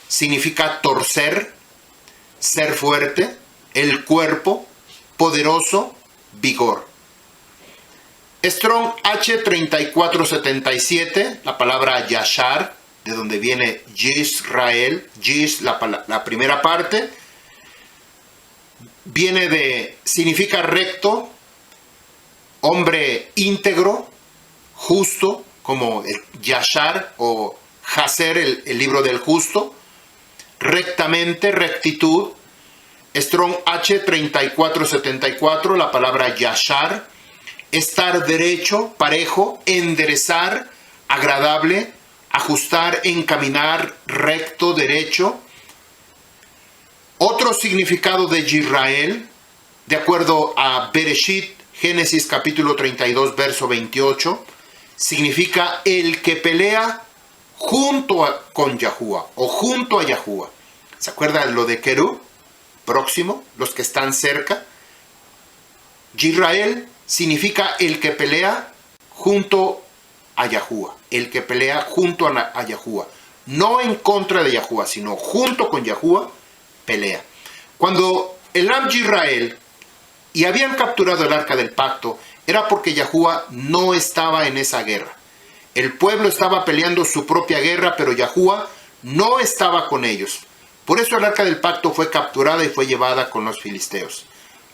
Significa torcer, ser fuerte, el cuerpo, poderoso, vigor. Strong H 3477, la palabra Yashar, de donde viene Yisrael, Yis, la primera parte, significa recto, hombre íntegro, justo, como el Yashar o Haser, el libro del justo, rectamente, rectitud. Strong H 3474, la palabra Yashar, estar derecho, parejo, enderezar, agradable, ajustar, encaminar, recto, derecho. Otro significado de Yisrael, de acuerdo a Bereshit, Génesis capítulo 32, verso 28, significa el que pelea con Yahuwah o junto a Yahuwah. ¿Se acuerdan lo de Kerú? Próximo, los que están cerca. Yisrael significa el que pelea junto a Yahuwah, el que pelea junto a Yahuwah, no en contra de Yahuwah, sino junto con Yahuwah, pelea. Cuando el Am Yisrael y habían capturado el arca del pacto, era porque Yahuwah no estaba en esa guerra. El pueblo estaba peleando su propia guerra, pero Yahuwah no estaba con ellos. Por eso el arca del pacto fue capturada y fue llevada con los filisteos,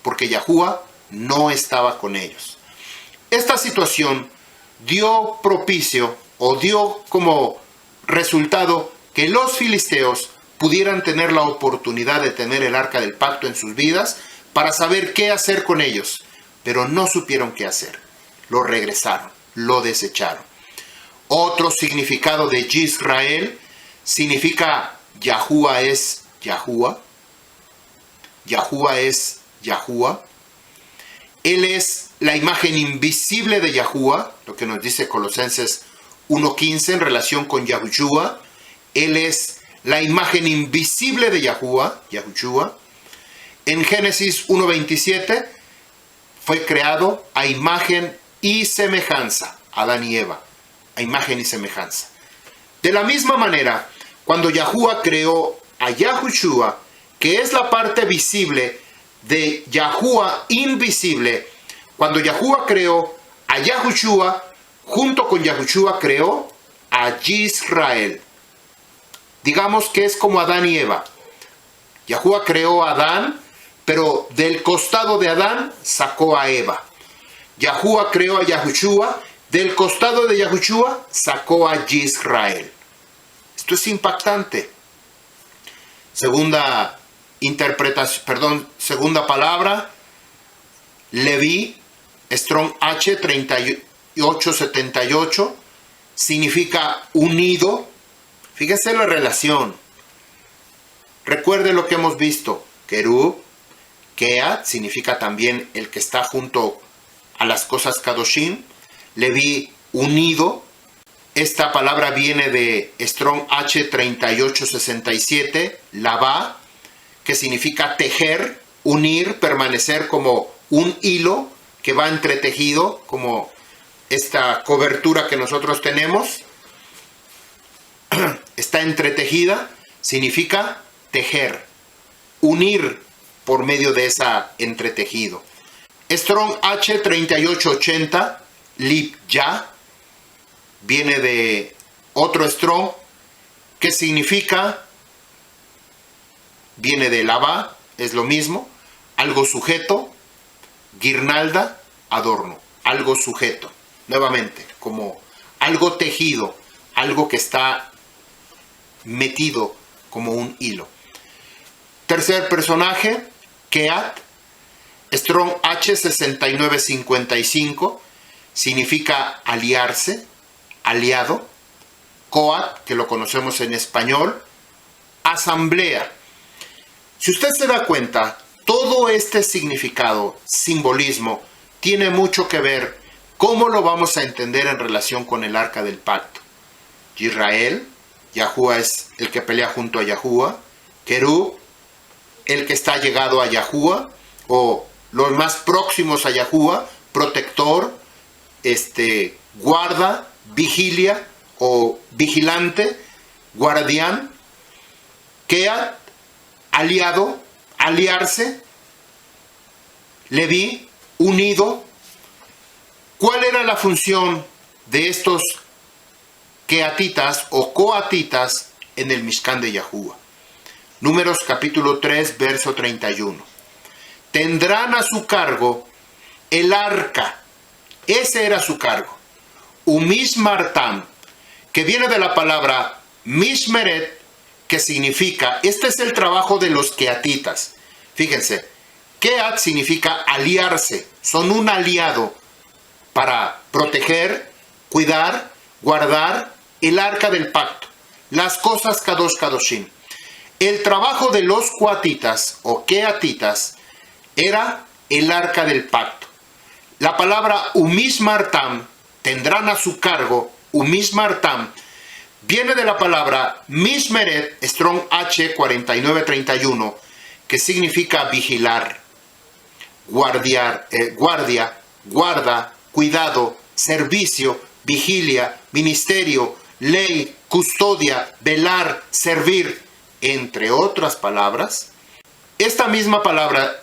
porque Yahuwah no estaba con ellos. Esta situación dio propicio o dio como resultado que los filisteos pudieran tener la oportunidad de tener el arca del pacto en sus vidas para saber qué hacer con ellos, pero no supieron qué hacer. Lo regresaron, lo desecharon. Otro significado de Yisrael significa Yahuwah es Yahuwah. Yahuwah es Yahuwah. Él es la imagen invisible de Yahuwah, lo que nos dice Colosenses 1:15 en relación con Yahushua. Él es la imagen invisible de Yahuwah, Yahushua. En Génesis 1:27 fue creado a imagen y semejanza, Adán y Eva, a imagen y semejanza. De la misma manera, cuando Yahuwah creó a Yahushua, que es la parte visible de Yahuwah invisible, cuando Yahuwah creó a Yahushua, junto con Yahushua creó a Yisrael. Digamos que es como Adán y Eva. Yahuwah creó a Adán, pero del costado de Adán sacó a Eva. Yahuwah creó a Yahushua, del costado de Yahushua sacó a Yisrael. Esto es impactante. Segunda palabra, Leví, Strong H 3878, significa unido. Fíjese la relación. Recuerde lo que hemos visto. Kerub, Keat, significa también el que está junto a las cosas Kadoshim. Leví, unido. Esta palabra viene de Strong H 3867, Lavá, que significa tejer, unir, permanecer como un hilo que va entretejido, como esta cobertura que nosotros tenemos. Está entretejida, significa tejer, unir por medio de esa entretejido. Strong H 3880, Lip Ya, viene de otro Strong que significa, viene de lavá, es lo mismo, algo sujeto, guirnalda, adorno, algo sujeto, nuevamente, como algo tejido, algo que está metido como un hilo. Tercer personaje, Keat, Strong H6955, significa aliarse, aliado. Coat, que lo conocemos en español, asamblea. Si usted se da cuenta, todo este significado, simbolismo, tiene mucho que ver cómo lo vamos a entender en relación con el Arca del Pacto. Israel, Yahuwah es el que pelea junto a Yahuwah. Kerub, el que está llegado a Yahuwah, o los más próximos a Yahuwah, protector, guarda, vigilia o vigilante, guardián. Keat, aliado, aliarse. Leví, unido. ¿Cuál era la función de estos keatitas o coatitas en el Mishkan de Yahuwah? Números capítulo 3, verso 31. Tendrán a su cargo el arca. Ese era su cargo. Umishmartam, que viene de la palabra mishmeret, que significa, este es el trabajo de los keatitas. Fíjense, keat significa aliarse, son un aliado para proteger, cuidar, guardar el arca del pacto, las cosas kadosh kadoshim. El trabajo de los coatitas o keatitas era el arca del pacto. La palabra umishmartam, tendrán a su cargo, umishmartam, viene de la palabra mishmeret, Strong H 4931, que significa vigilar, guardia, guarda, cuidado, servicio, vigilia, ministerio, ley, custodia, velar, servir, entre otras palabras. Esta misma palabra,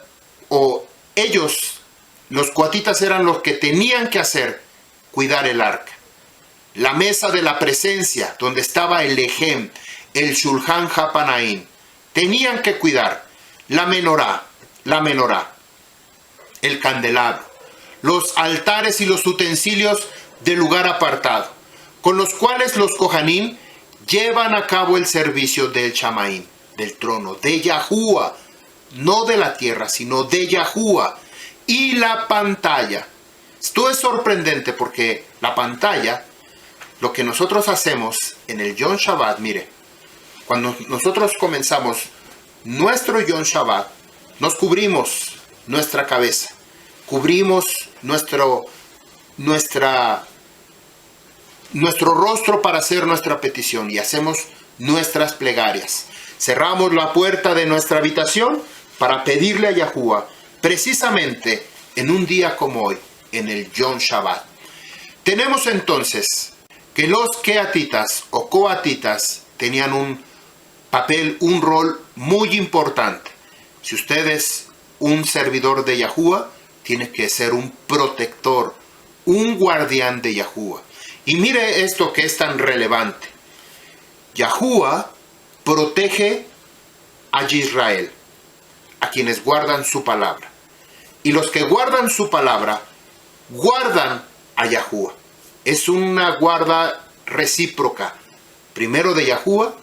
o ellos, los coatitas, eran los que tenían que hacer, cuidar el arca. La mesa de la presencia, donde estaba el Ejem, el Shulchan Hapanaim, tenían que cuidar la menorá, el candelabro, los altares y los utensilios del lugar apartado, con los cuales los Kohanim llevan a cabo el servicio del Shamaim, del trono, de Yahuwah, no de la tierra, sino de Yahuwah, y la pantalla. Esto es sorprendente porque la pantalla, lo que nosotros hacemos en el Yom Shabbat, mire, cuando nosotros comenzamos nuestro Yom Shabbat, nos cubrimos nuestra cabeza, cubrimos nuestro rostro para hacer nuestra petición y hacemos nuestras plegarias. Cerramos la puerta de nuestra habitación para pedirle a Yahuwah, precisamente en un día como hoy, en el Yom Shabbat. Tenemos entonces que los keatitas o coatitas tenían un papel, un rol muy importante. Si usted es un servidor de Yahuwah, tiene que ser un protector, un guardián de Yahuwah. Y mire esto que es tan relevante. Yahuwah protege a Israel, a quienes guardan su palabra. Y los que guardan su palabra, guardan a Yahuwah. Es una guarda recíproca, primero de Yahuwah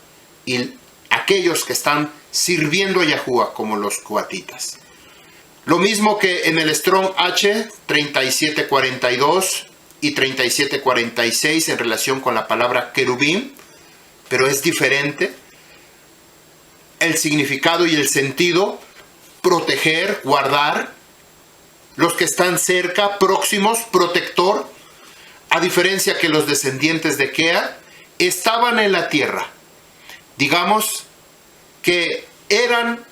y aquellos que están sirviendo a Yahuwah, como los coatitas. Lo mismo que en el Strong H 3742 y 3746 en relación con la palabra querubín, pero es diferente el significado y el sentido: proteger, guardar, los que están cerca, próximos, protector, a diferencia que los descendientes de Keat estaban en la tierra. Digamos que eran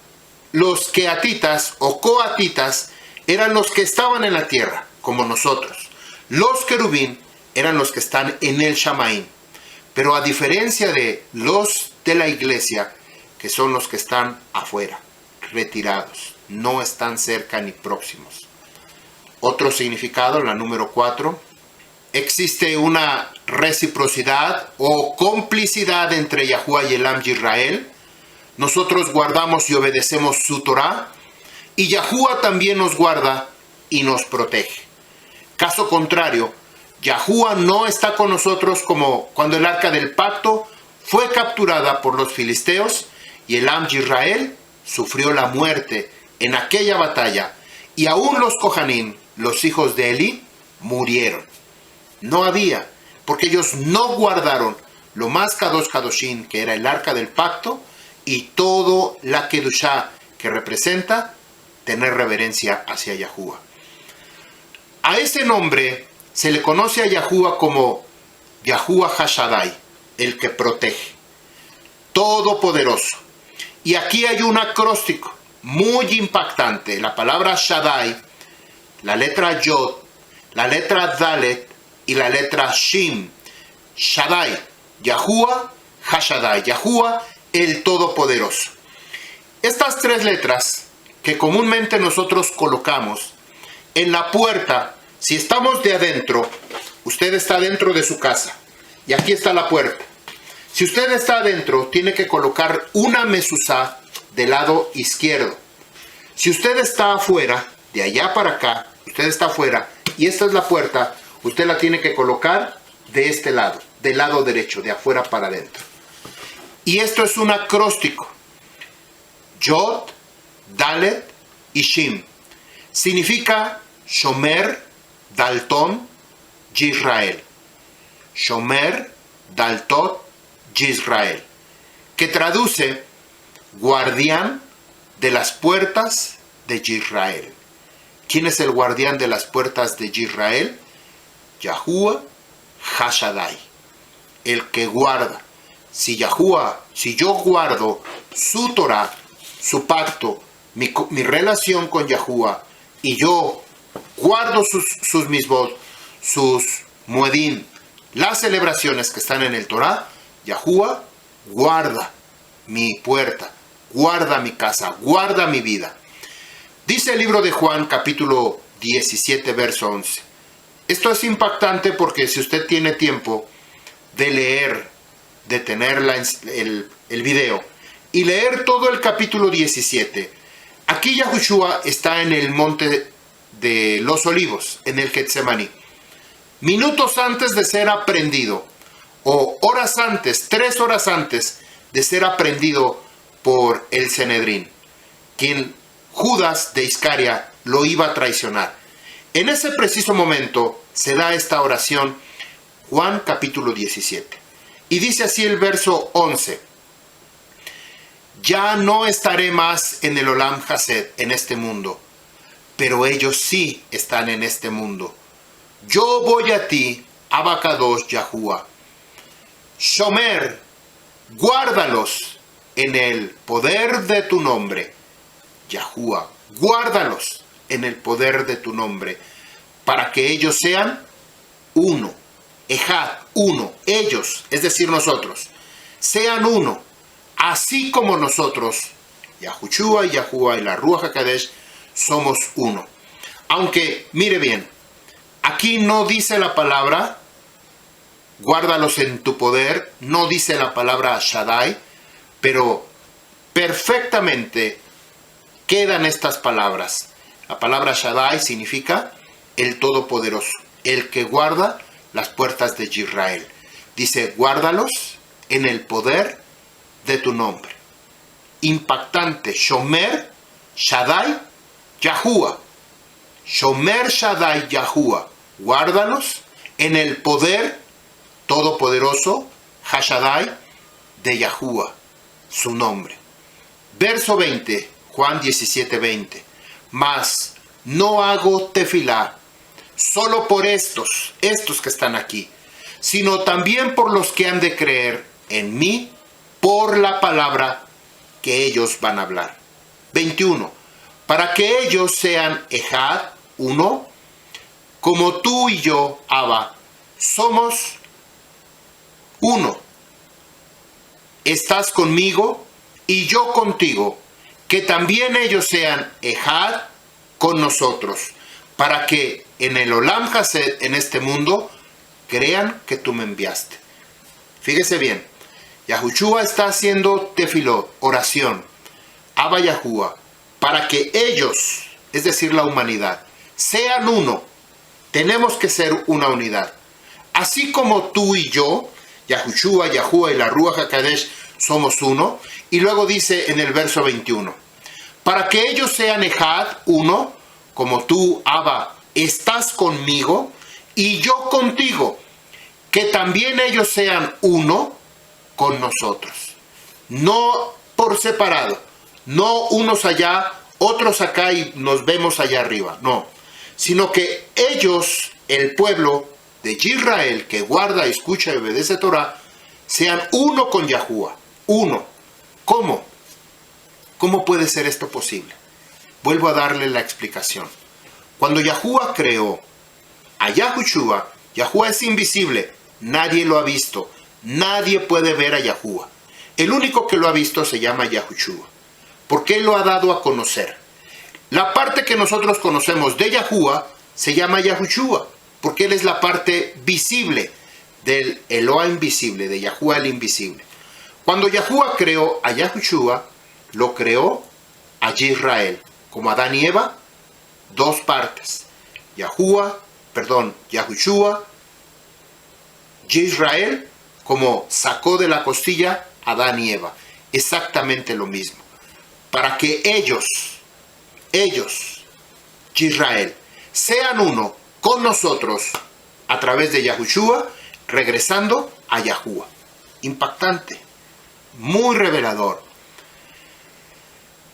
los keatitas o coatitas, eran los que estaban en la tierra, como nosotros. Los querubín eran los que están en el Shamaim. Pero a diferencia de los de la iglesia, que son los que están afuera, retirados, no están cerca ni próximos. Otro significado, la número 4, existe una reciprocidad o complicidad entre Yahuwah y el Am Yisrael. Nosotros guardamos y obedecemos su Torah, y Yahuwah también nos guarda y nos protege. Caso contrario, Yahuwah no está con nosotros, como cuando el arca del pacto fue capturada por los filisteos y el Am Yisrael sufrió la muerte en aquella batalla, y aún los Kohanim, los hijos de Eli, murieron. No había, porque ellos no guardaron lo más Kadosh Kadoshim, que era el arca del pacto, y todo la Kedushá que representa tener reverencia hacia Yahuwah. A ese nombre se le conoce a Yahuwah como Yahuwah HaShaddai, el que protege, todopoderoso. Y aquí hay un acróstico muy impactante. La palabra Shaddai, la letra Yod, la letra Dalet y la letra Shin. Shaddai, Yahuwah HaShaddai, Yahuwah el todopoderoso. Estas tres letras que comúnmente nosotros colocamos en la puerta, si estamos de adentro, usted está dentro de su casa y aquí está la puerta. Si usted está adentro, tiene que colocar una mezuzá del lado izquierdo. Si usted está afuera, de allá para acá, usted está afuera y esta es la puerta, usted la tiene que colocar de este lado, del lado derecho, de afuera para adentro. Y esto es un acróstico. Yod, Dalet y Shin. Significa Shomer, Dalton, Yisrael. Shomer, Daltot, Yisrael. Que traduce guardián de las puertas de Yisrael. ¿Quién es el guardián de las puertas de Yisrael? Yahuwah HaShaddai, el que guarda. Si yo guardo su Torah, su pacto, mi relación con Yahuwah, y yo guardo sus misbot, sus muedim, las celebraciones que están en el Torah, Yahuwah guarda mi puerta, guarda mi casa, guarda mi vida. Dice el libro de Juan, capítulo 17, verso 11. Esto es impactante porque si usted tiene tiempo de leer, de tener el video y leer todo el capítulo 17, aquí Yahushua está en el monte de los olivos, en el Getsemaní. Minutos antes de ser aprendido, o horas antes, 3 horas antes de ser aprendido por el Sanedrín, quien Judas de Iscaria lo iba a traicionar. En ese preciso momento se da esta oración, Juan capítulo 17. Y dice así el verso 11. Ya no estaré más en el Olam Hased, en este mundo, pero ellos sí están en este mundo. Yo voy a ti, Abacados Yahuwah. Shomer, guárdalos en el poder de tu nombre. Yahuwah, guárdalos en el poder de tu nombre, para que ellos sean uno. Ejad, uno. Ellos, es decir nosotros, sean uno, así como nosotros, Yahushua y Yahuwah y la Ruach HaKodesh, somos uno. Aunque, mire bien, aquí no dice la palabra guárdalos en tu poder, no dice la palabra Shaddai, pero perfectamente quedan estas palabras. La palabra Shaddai significa el Todopoderoso, el que guarda las puertas de Israel. Dice, guárdalos en el poder de tu nombre. Impactante. Shomer, Shaddai, Yahuwah. Shomer, Shaddai, Yahuwah. Guárdalos en el poder todopoderoso, HaShaddai, de Yahuwah, su nombre. Verso 20, Juan 17, 20. Mas no hago tefilá solo por estos que están aquí, sino también por los que han de creer en mí por la palabra que ellos van a hablar. 21. Para que ellos sean Ejad, uno, como tú y yo, Abba, somos uno. Estás conmigo y yo contigo, que también ellos sean Ejad con nosotros, para que en el Olam Hased, en este mundo, crean que tú me enviaste. Fíjese bien, Yahushua está haciendo tefilot, oración, Abba Yahuwah, para que ellos, es decir, la humanidad, sean uno. Tenemos que ser una unidad. Así como tú y yo, Yahushua, Yahuwah y la Ruach HaKodesh somos uno. Y luego dice en el verso 21, para que ellos sean Ejad, uno, como tú, Abba, estás conmigo y yo contigo, que también ellos sean uno con nosotros. No por separado, no unos allá, otros acá y nos vemos allá arriba, no. Sino que ellos, el pueblo de Israel, que guarda, escucha y obedece Torah, sean uno con Yahuwah, uno. ¿Cómo? ¿Cómo puede ser esto posible? Vuelvo a darle la explicación. Cuando Yahuwah creó a Yahushua, Yahuwah es invisible, nadie lo ha visto, nadie puede ver a Yahuwah. El único que lo ha visto se llama Yahushua, porque Él lo ha dado a conocer. La parte que nosotros conocemos de Yahuwah se llama Yahushua, porque Él es la parte visible del Eloah invisible, de Yahuwah el invisible. Cuando Yahuwah creó a Yahushua, lo creó a Israel, como Adán y Eva, dos partes. Yahushua, Israel, como sacó de la costilla a Adán y Eva. Exactamente lo mismo. Para que ellos, Israel, sean uno con nosotros a través de Yahushua, regresando a Yahuwah. Impactante, muy revelador.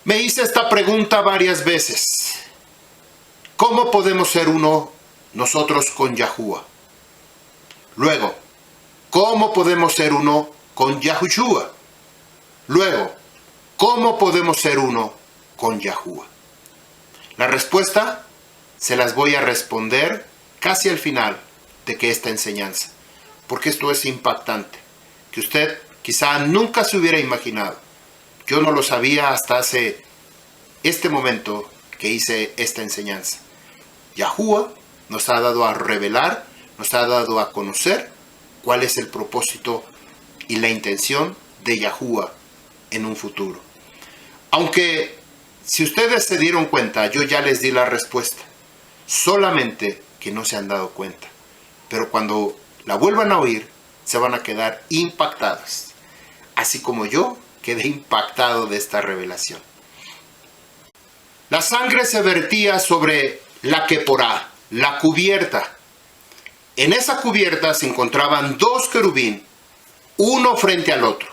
Me hice esta pregunta varias veces. ¿Cómo podemos ser uno nosotros con Yahuwah? Luego, ¿cómo podemos ser uno con Yahushua? Luego, ¿cómo podemos ser uno con Yahuwah? La respuesta se las voy a responder casi al final de que esta enseñanza, porque esto es impactante, que usted quizá nunca se hubiera imaginado. Yo no lo sabía hasta hace este momento que hice esta enseñanza. Yahuwah nos ha dado a revelar, nos ha dado a conocer cuál es el propósito y la intención de Yahuwah en un futuro. Aunque, si ustedes se dieron cuenta, yo ya les di la respuesta. Solamente que no se han dado cuenta. Pero cuando la vuelvan a oír, se van a quedar impactados. Así como yo quedé impactado de esta revelación. La sangre se vertía sobre la Keporá, la cubierta. En esa cubierta se encontraban dos querubín, uno frente al otro.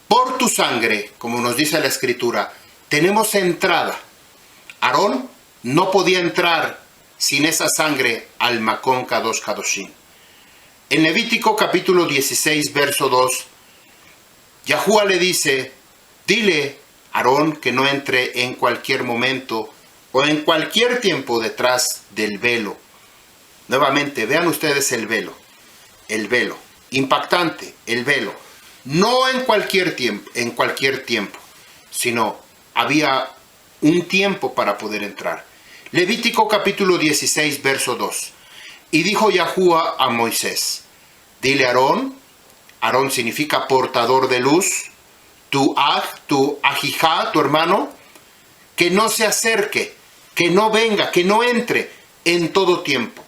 Por tu sangre, como nos dice la Escritura, tenemos entrada. Aarón no podía entrar sin esa sangre al Makon Kadosh Kadoshim. En Levítico capítulo 16, verso 2, Yahuwah le dice, dile a Aarón que no entre en cualquier momento o en cualquier tiempo detrás del velo. Nuevamente, vean ustedes el velo, impactante, el velo. No en cualquier tiempo, sino había un tiempo para poder entrar. Levítico capítulo 16, verso 2. Y dijo Yahuwah a Moisés, dile a Aarón significa portador de luz, tu Ahijá, tu hermano, que no se acerque, que no venga, que no entre en todo tiempo,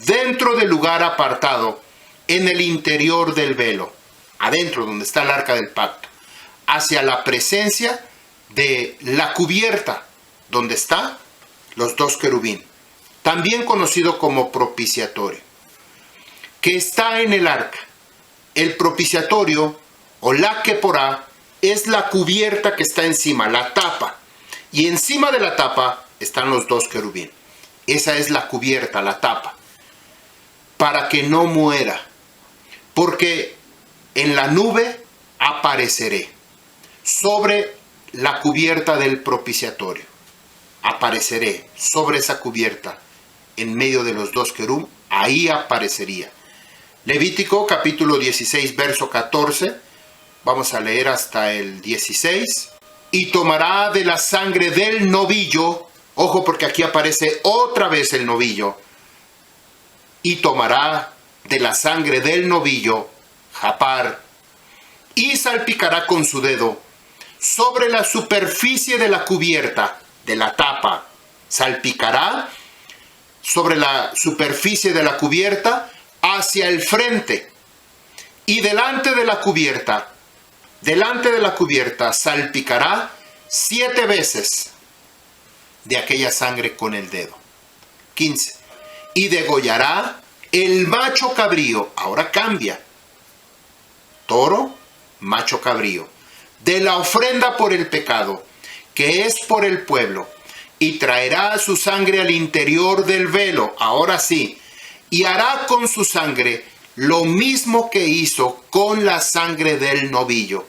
dentro del lugar apartado, en el interior del velo, adentro donde está el arca del pacto, hacia la presencia de la cubierta, donde están los dos querubín, también conocido como propiciatorio, que está en el arca. El propiciatorio, o la Keporá, es la cubierta que está encima, la tapa, y encima de la tapa están los dos querubín. Esa es la cubierta, la tapa, para que no muera, porque en la nube apareceré, sobre la cubierta del propiciatorio. Apareceré sobre esa cubierta, en medio de los dos querubín, ahí aparecería. Levítico capítulo 16, verso 14, vamos a leer hasta el 16. Y tomará de la sangre del novillo, ojo porque aquí aparece otra vez el novillo, y tomará de la sangre del novillo, japar, y salpicará con su dedo sobre la superficie de la cubierta, de la tapa. Salpicará sobre la superficie de la cubierta hacia el frente, y delante de la cubierta salpicará 7 veces de aquella sangre con el dedo. 15. Y degollará el macho cabrío. Ahora cambia. Toro, macho cabrío. De la ofrenda por el pecado, que es por el pueblo. Y traerá su sangre al interior del velo. Ahora sí. Y hará con su sangre lo mismo que hizo con la sangre del novillo.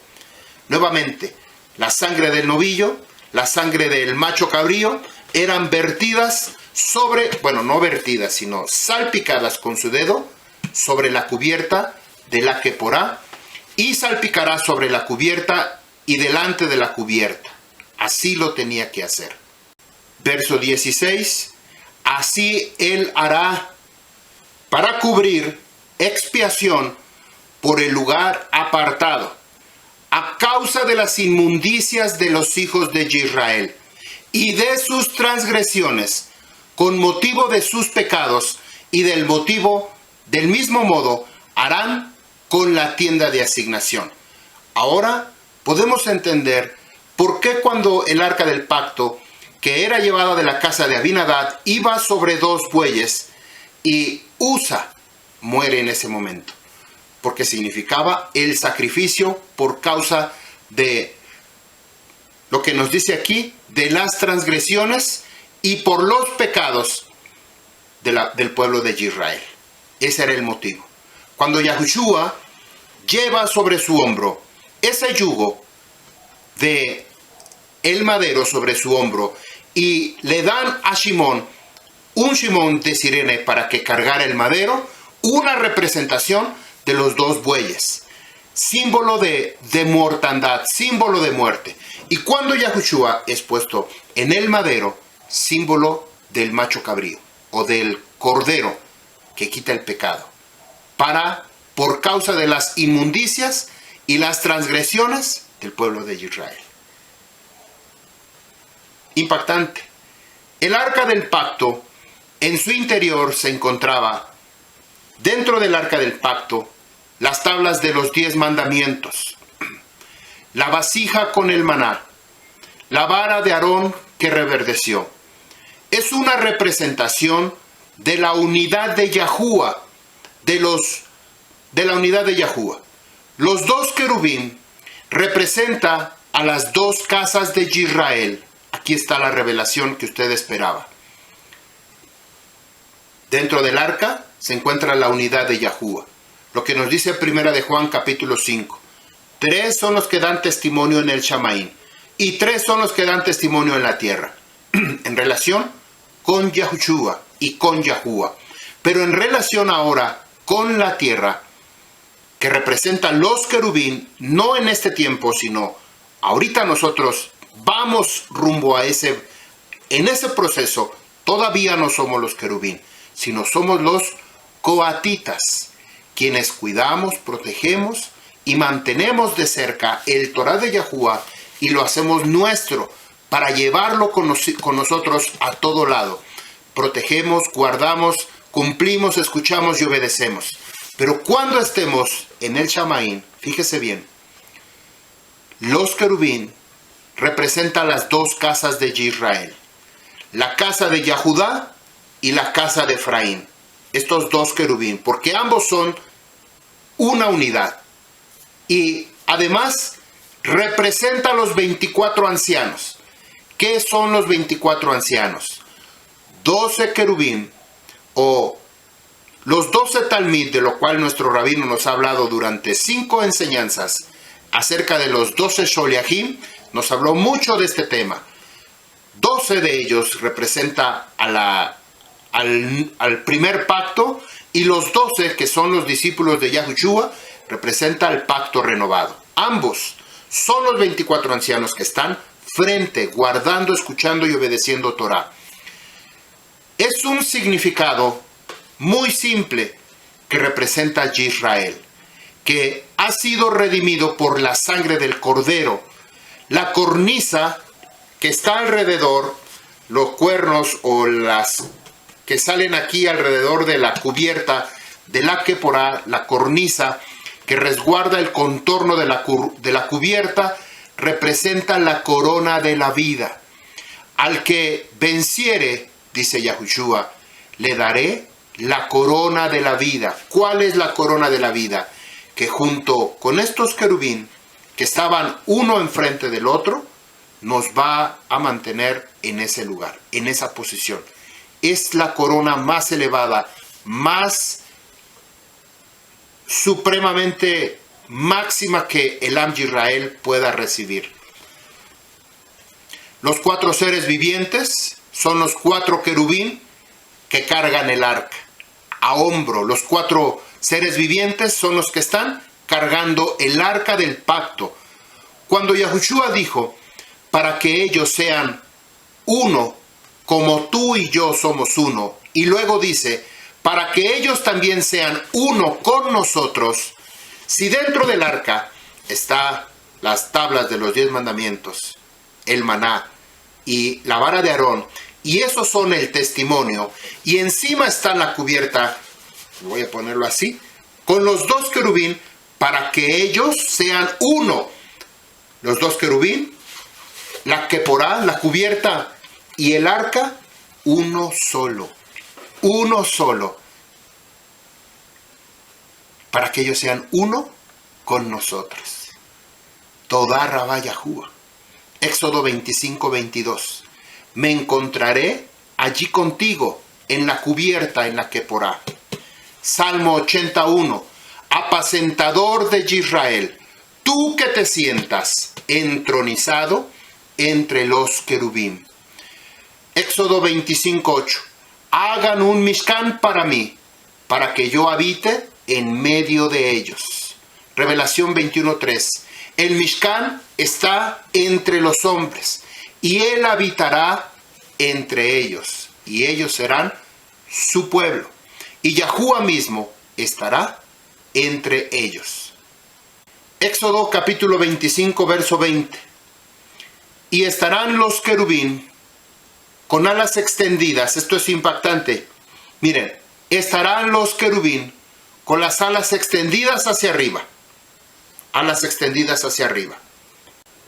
Nuevamente, la sangre del novillo, la sangre del macho cabrío, eran vertidas sobre, bueno, no vertidas, sino salpicadas con su dedo sobre la cubierta de la queporá, y salpicará sobre la cubierta y delante de la cubierta. Así lo tenía que hacer. Verso 16. Así él hará para cubrir expiación por el lugar apartado, a causa de las inmundicias de los hijos de Israel y de sus transgresiones, con motivo de sus pecados, y del mismo modo harán con la tienda de asignación. Ahora podemos entender por qué cuando el arca del pacto, que era llevada de la casa de Abinadab, iba sobre 2 bueyes, y Usa muere en ese momento, porque significaba el sacrificio por causa de lo que nos dice aquí, de las transgresiones y por los pecados del pueblo de Israel. Ese era el motivo. Cuando Yahushua lleva sobre su hombro ese yugo de el madero sobre su hombro, y le dan a Shimón un Shimón de Sirene para que cargara el madero, una representación de los 2 bueyes, símbolo de mortandad, símbolo de muerte. Y cuando Yahushua es puesto en el madero, símbolo del macho cabrío o del cordero que quita el pecado, por causa de las inmundicias y las transgresiones del pueblo de Israel. Impactante. El arca del pacto, en su interior se encontraba, dentro del arca del pacto, las tablas de los 10 mandamientos, la vasija con el maná, la vara de Aarón que reverdeció. Es una representación de la unidad de Yahuwah, de la unidad de Yahuwah. Los 2 querubín representan a las 2 casas de Israel. Aquí está la revelación que usted esperaba. Dentro del arca se encuentra la unidad de Yahuwah. Lo que nos dice Primera de Juan capítulo 5. 3 son los que dan testimonio en el Shamaín, y 3 son los que dan testimonio en la tierra. En relación con Yahushua y con Yahuwah. Pero en relación ahora con la tierra, que representan los querubín, no en este tiempo, sino ahorita nosotros vamos rumbo a en ese proceso. Todavía no somos los querubín, sino somos los coatitas, quienes cuidamos, protegemos y mantenemos de cerca el Torah de Yahuwah, y lo hacemos nuestro para llevarlo con nosotros a todo lado. Protegemos, guardamos, cumplimos, escuchamos y obedecemos. Pero cuando estemos en el Shamaín, fíjese bien, los querubín representan las 2 casas de Israel, la casa de Yahudá y la casa de Efraín. Estos 2 querubín, porque ambos son una unidad. Y además representa a los 24 ancianos. ¿Qué son los 24 ancianos? 12 querubín, o los 12 talmid, de lo cual nuestro rabino nos ha hablado durante 5 enseñanzas acerca de los 12 sholiachim. Nos habló mucho de este tema. 12 de ellos representan al primer pacto, y los 12 que son los discípulos de Yahushua representan el pacto renovado. Ambos son los 24 ancianos que están frente, guardando, escuchando y obedeciendo Torah. Es un significado muy simple, que representa a Israel, que ha sido redimido por la sangre del Cordero. La cornisa que está alrededor, los cuernos o las que salen aquí alrededor de la cubierta de la Keporá, la cornisa que resguarda el contorno de la cubierta, representa la corona de la vida. Al que venciere, dice Yahushua, le daré la corona de la vida. ¿Cuál es la corona de la vida? Que junto con estos querubín, que estaban uno enfrente del otro, nos va a mantener en ese lugar, en esa posición. Es la corona más elevada, más supremamente máxima que el Am Yisrael pueda recibir. Los 4 seres vivientes son los 4 querubín que cargan el arca a hombro. Los 4 seres vivientes son los que están cargando el arca del pacto. Cuando Yahushua dijo, para que ellos sean uno, como tú y yo somos uno, y luego dice, para que ellos también sean uno con nosotros, si dentro del arca está las tablas de los 10 mandamientos, el maná y la vara de Aarón, y esos son el testimonio, y encima está la cubierta, voy a ponerlo así, con los 2 querubín, para que ellos sean uno. Los 2 querubín, la Keporá, la cubierta y el arca, uno solo. Uno solo. Para que ellos sean uno con nosotros. Todá Rabá Yahuwah. Éxodo 25:22. Me encontraré allí contigo en la cubierta en la Keporá. Salmo 81. Apacentador de Israel, tú que te sientas entronizado entre los querubín. Éxodo 25:8. Hagan un mishkan para mí, para que yo habite en medio de ellos. Revelación 21:3. El mishkan está entre los hombres, y él habitará entre ellos, y ellos serán su pueblo. Y Yahuwah mismo estará entre ellos. Éxodo capítulo 25, verso 20. Y estarán los querubín con alas extendidas. Esto es impactante. Miren, estarán los querubín con las alas extendidas hacia arriba. Alas extendidas hacia arriba.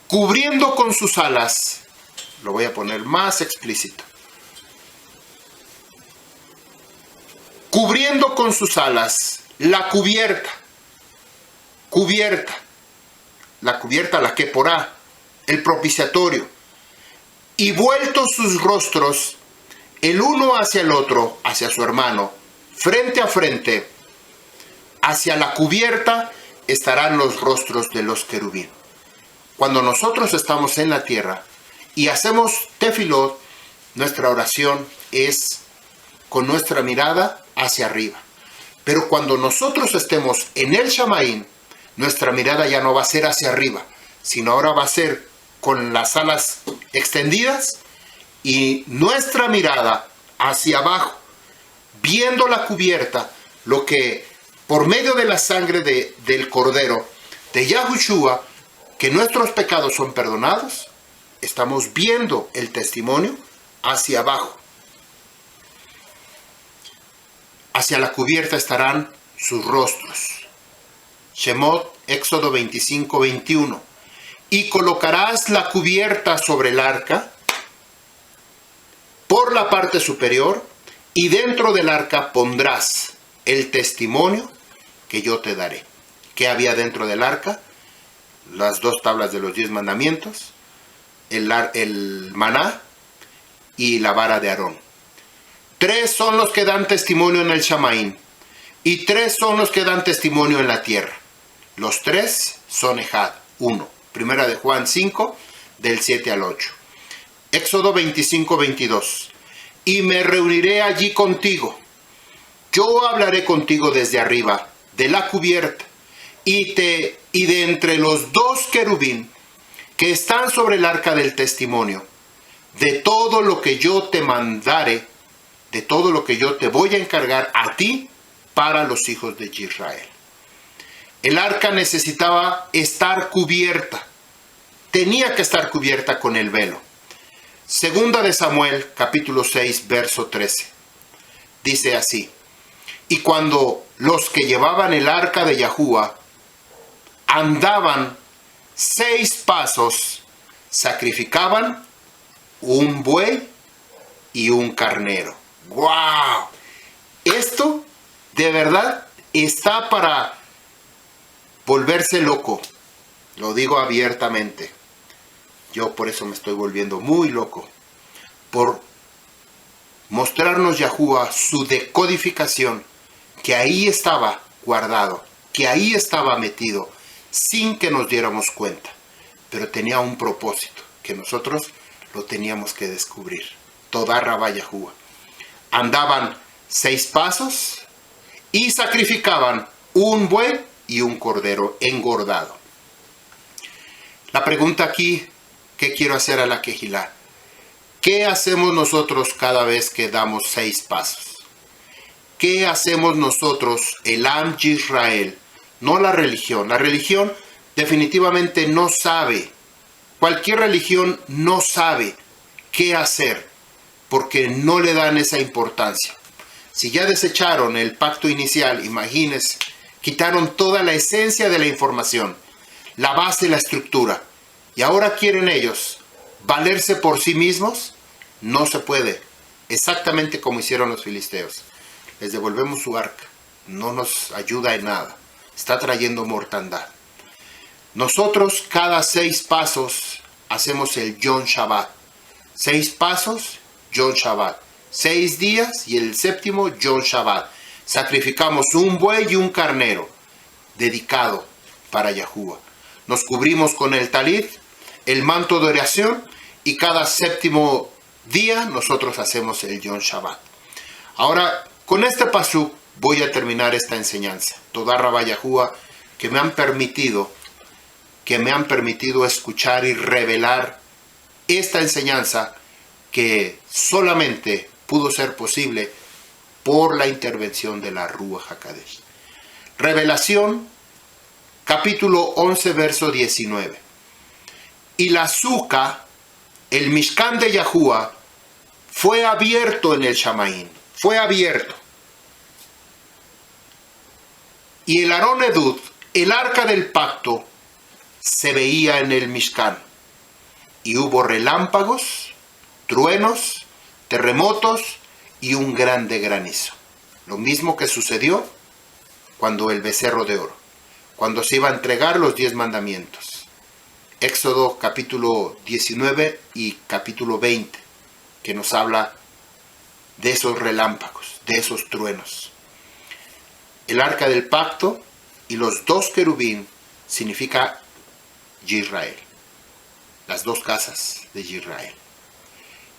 Cubriendo con sus alas, lo voy a poner más explícito. Cubriendo con sus alas la cubierta, la Keporá, el propiciatorio, y vueltos sus rostros, el uno hacia el otro, hacia su hermano, frente a frente, hacia la cubierta estarán los rostros de los querubín. Cuando nosotros estamos en la tierra y hacemos tefilot, nuestra oración es con nuestra mirada hacia arriba. Pero cuando nosotros estemos en el Shamaín, nuestra mirada ya no va a ser hacia arriba, sino ahora va a ser con las alas extendidas y nuestra mirada hacia abajo, viendo la cubierta, lo que por medio de la sangre del Cordero, de Yahushua, que nuestros pecados son perdonados, estamos viendo el testimonio hacia abajo. Hacia la cubierta estarán sus rostros. Shemot, Éxodo 25:21. Y colocarás la cubierta sobre el arca por la parte superior, y dentro del arca pondrás el testimonio que yo te daré. ¿Qué había dentro del arca? Las 2 tablas de los 10 mandamientos, el maná y la vara de Aarón. 3 son los que dan testimonio en el Shamaín, y 3 son los que dan testimonio en la tierra. Los 3 son Ejad, uno. Primera de Juan 5, del 7 al 8. Éxodo 25:22. Y me reuniré allí contigo. Yo hablaré contigo desde arriba, de la cubierta, y de entre los 2 querubín que están sobre el arca del testimonio, de todo lo que yo te mandare, de todo lo que yo te voy a encargar a ti, para los hijos de Israel. El arca necesitaba estar cubierta, tenía que estar cubierta con el velo. Segunda de Samuel, capítulo 6, verso 13. Dice así: y cuando los que llevaban el arca de Yahuwah andaban 6 pasos, sacrificaban un buey y un carnero. ¡Wow! Esto de verdad está para volverse loco. Lo digo abiertamente. Yo por eso me estoy volviendo muy loco. Por mostrarnos Yahuwah su decodificación, que ahí estaba guardado, que ahí estaba metido, sin que nos diéramos cuenta. Pero tenía un propósito, que nosotros lo teníamos que descubrir. Toda Rabá Yahuwah. Andaban 6 pasos y sacrificaban un buey y un cordero engordado. La pregunta aquí que quiero hacer a la Kehilá: ¿qué hacemos nosotros cada vez que damos 6 pasos? ¿Qué hacemos nosotros, el Am Yisrael? No la religión. La religión definitivamente no sabe. Cualquier religión no sabe qué hacer, porque no le dan esa importancia. Si ya desecharon el pacto inicial, imagínense, quitaron toda la esencia de la información, la base, la estructura, y ahora quieren ellos valerse por sí mismos. No se puede, exactamente como hicieron los filisteos. Les devolvemos su arca, no nos ayuda en nada, está trayendo mortandad. Nosotros cada 6 pasos hacemos el Yom Shabbat. 6 pasos, Yom Shabbat. 6 días y el 7º Yom Shabbat. Sacrificamos un buey y un carnero dedicado para Yahuwah. Nos cubrimos con el talit, el manto de oración, y cada 7º día nosotros hacemos el Yom Shabbat. Ahora, con este pasuk voy a terminar esta enseñanza. Toda Rabá Yahuwah, que me han permitido escuchar y revelar esta enseñanza, que solamente pudo ser posible por la intervención de la Ruach HaKodesh. Revelación, capítulo 11, verso 19. Y la Sukkah, el Mishkan de Yahuwah, fue abierto en el Shamaín. Fue abierto. Y el Arón Edut, el arca del pacto, se veía en el Mishkan. Y hubo relámpagos, truenos, terremotos y un grande granizo. Lo mismo que sucedió cuando el becerro de oro, cuando se iba a entregar los 10 mandamientos. Éxodo capítulo 19 y capítulo 20, que nos habla de esos relámpagos, de esos truenos. El arca del pacto y los 2 querubín significa Israel, las 2 casas de Israel.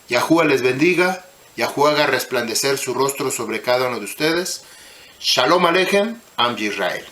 Yahuwah les bendiga, Yahuwah haga resplandecer su rostro sobre cada uno de ustedes. Shalom Aleichem, Am Yisrael.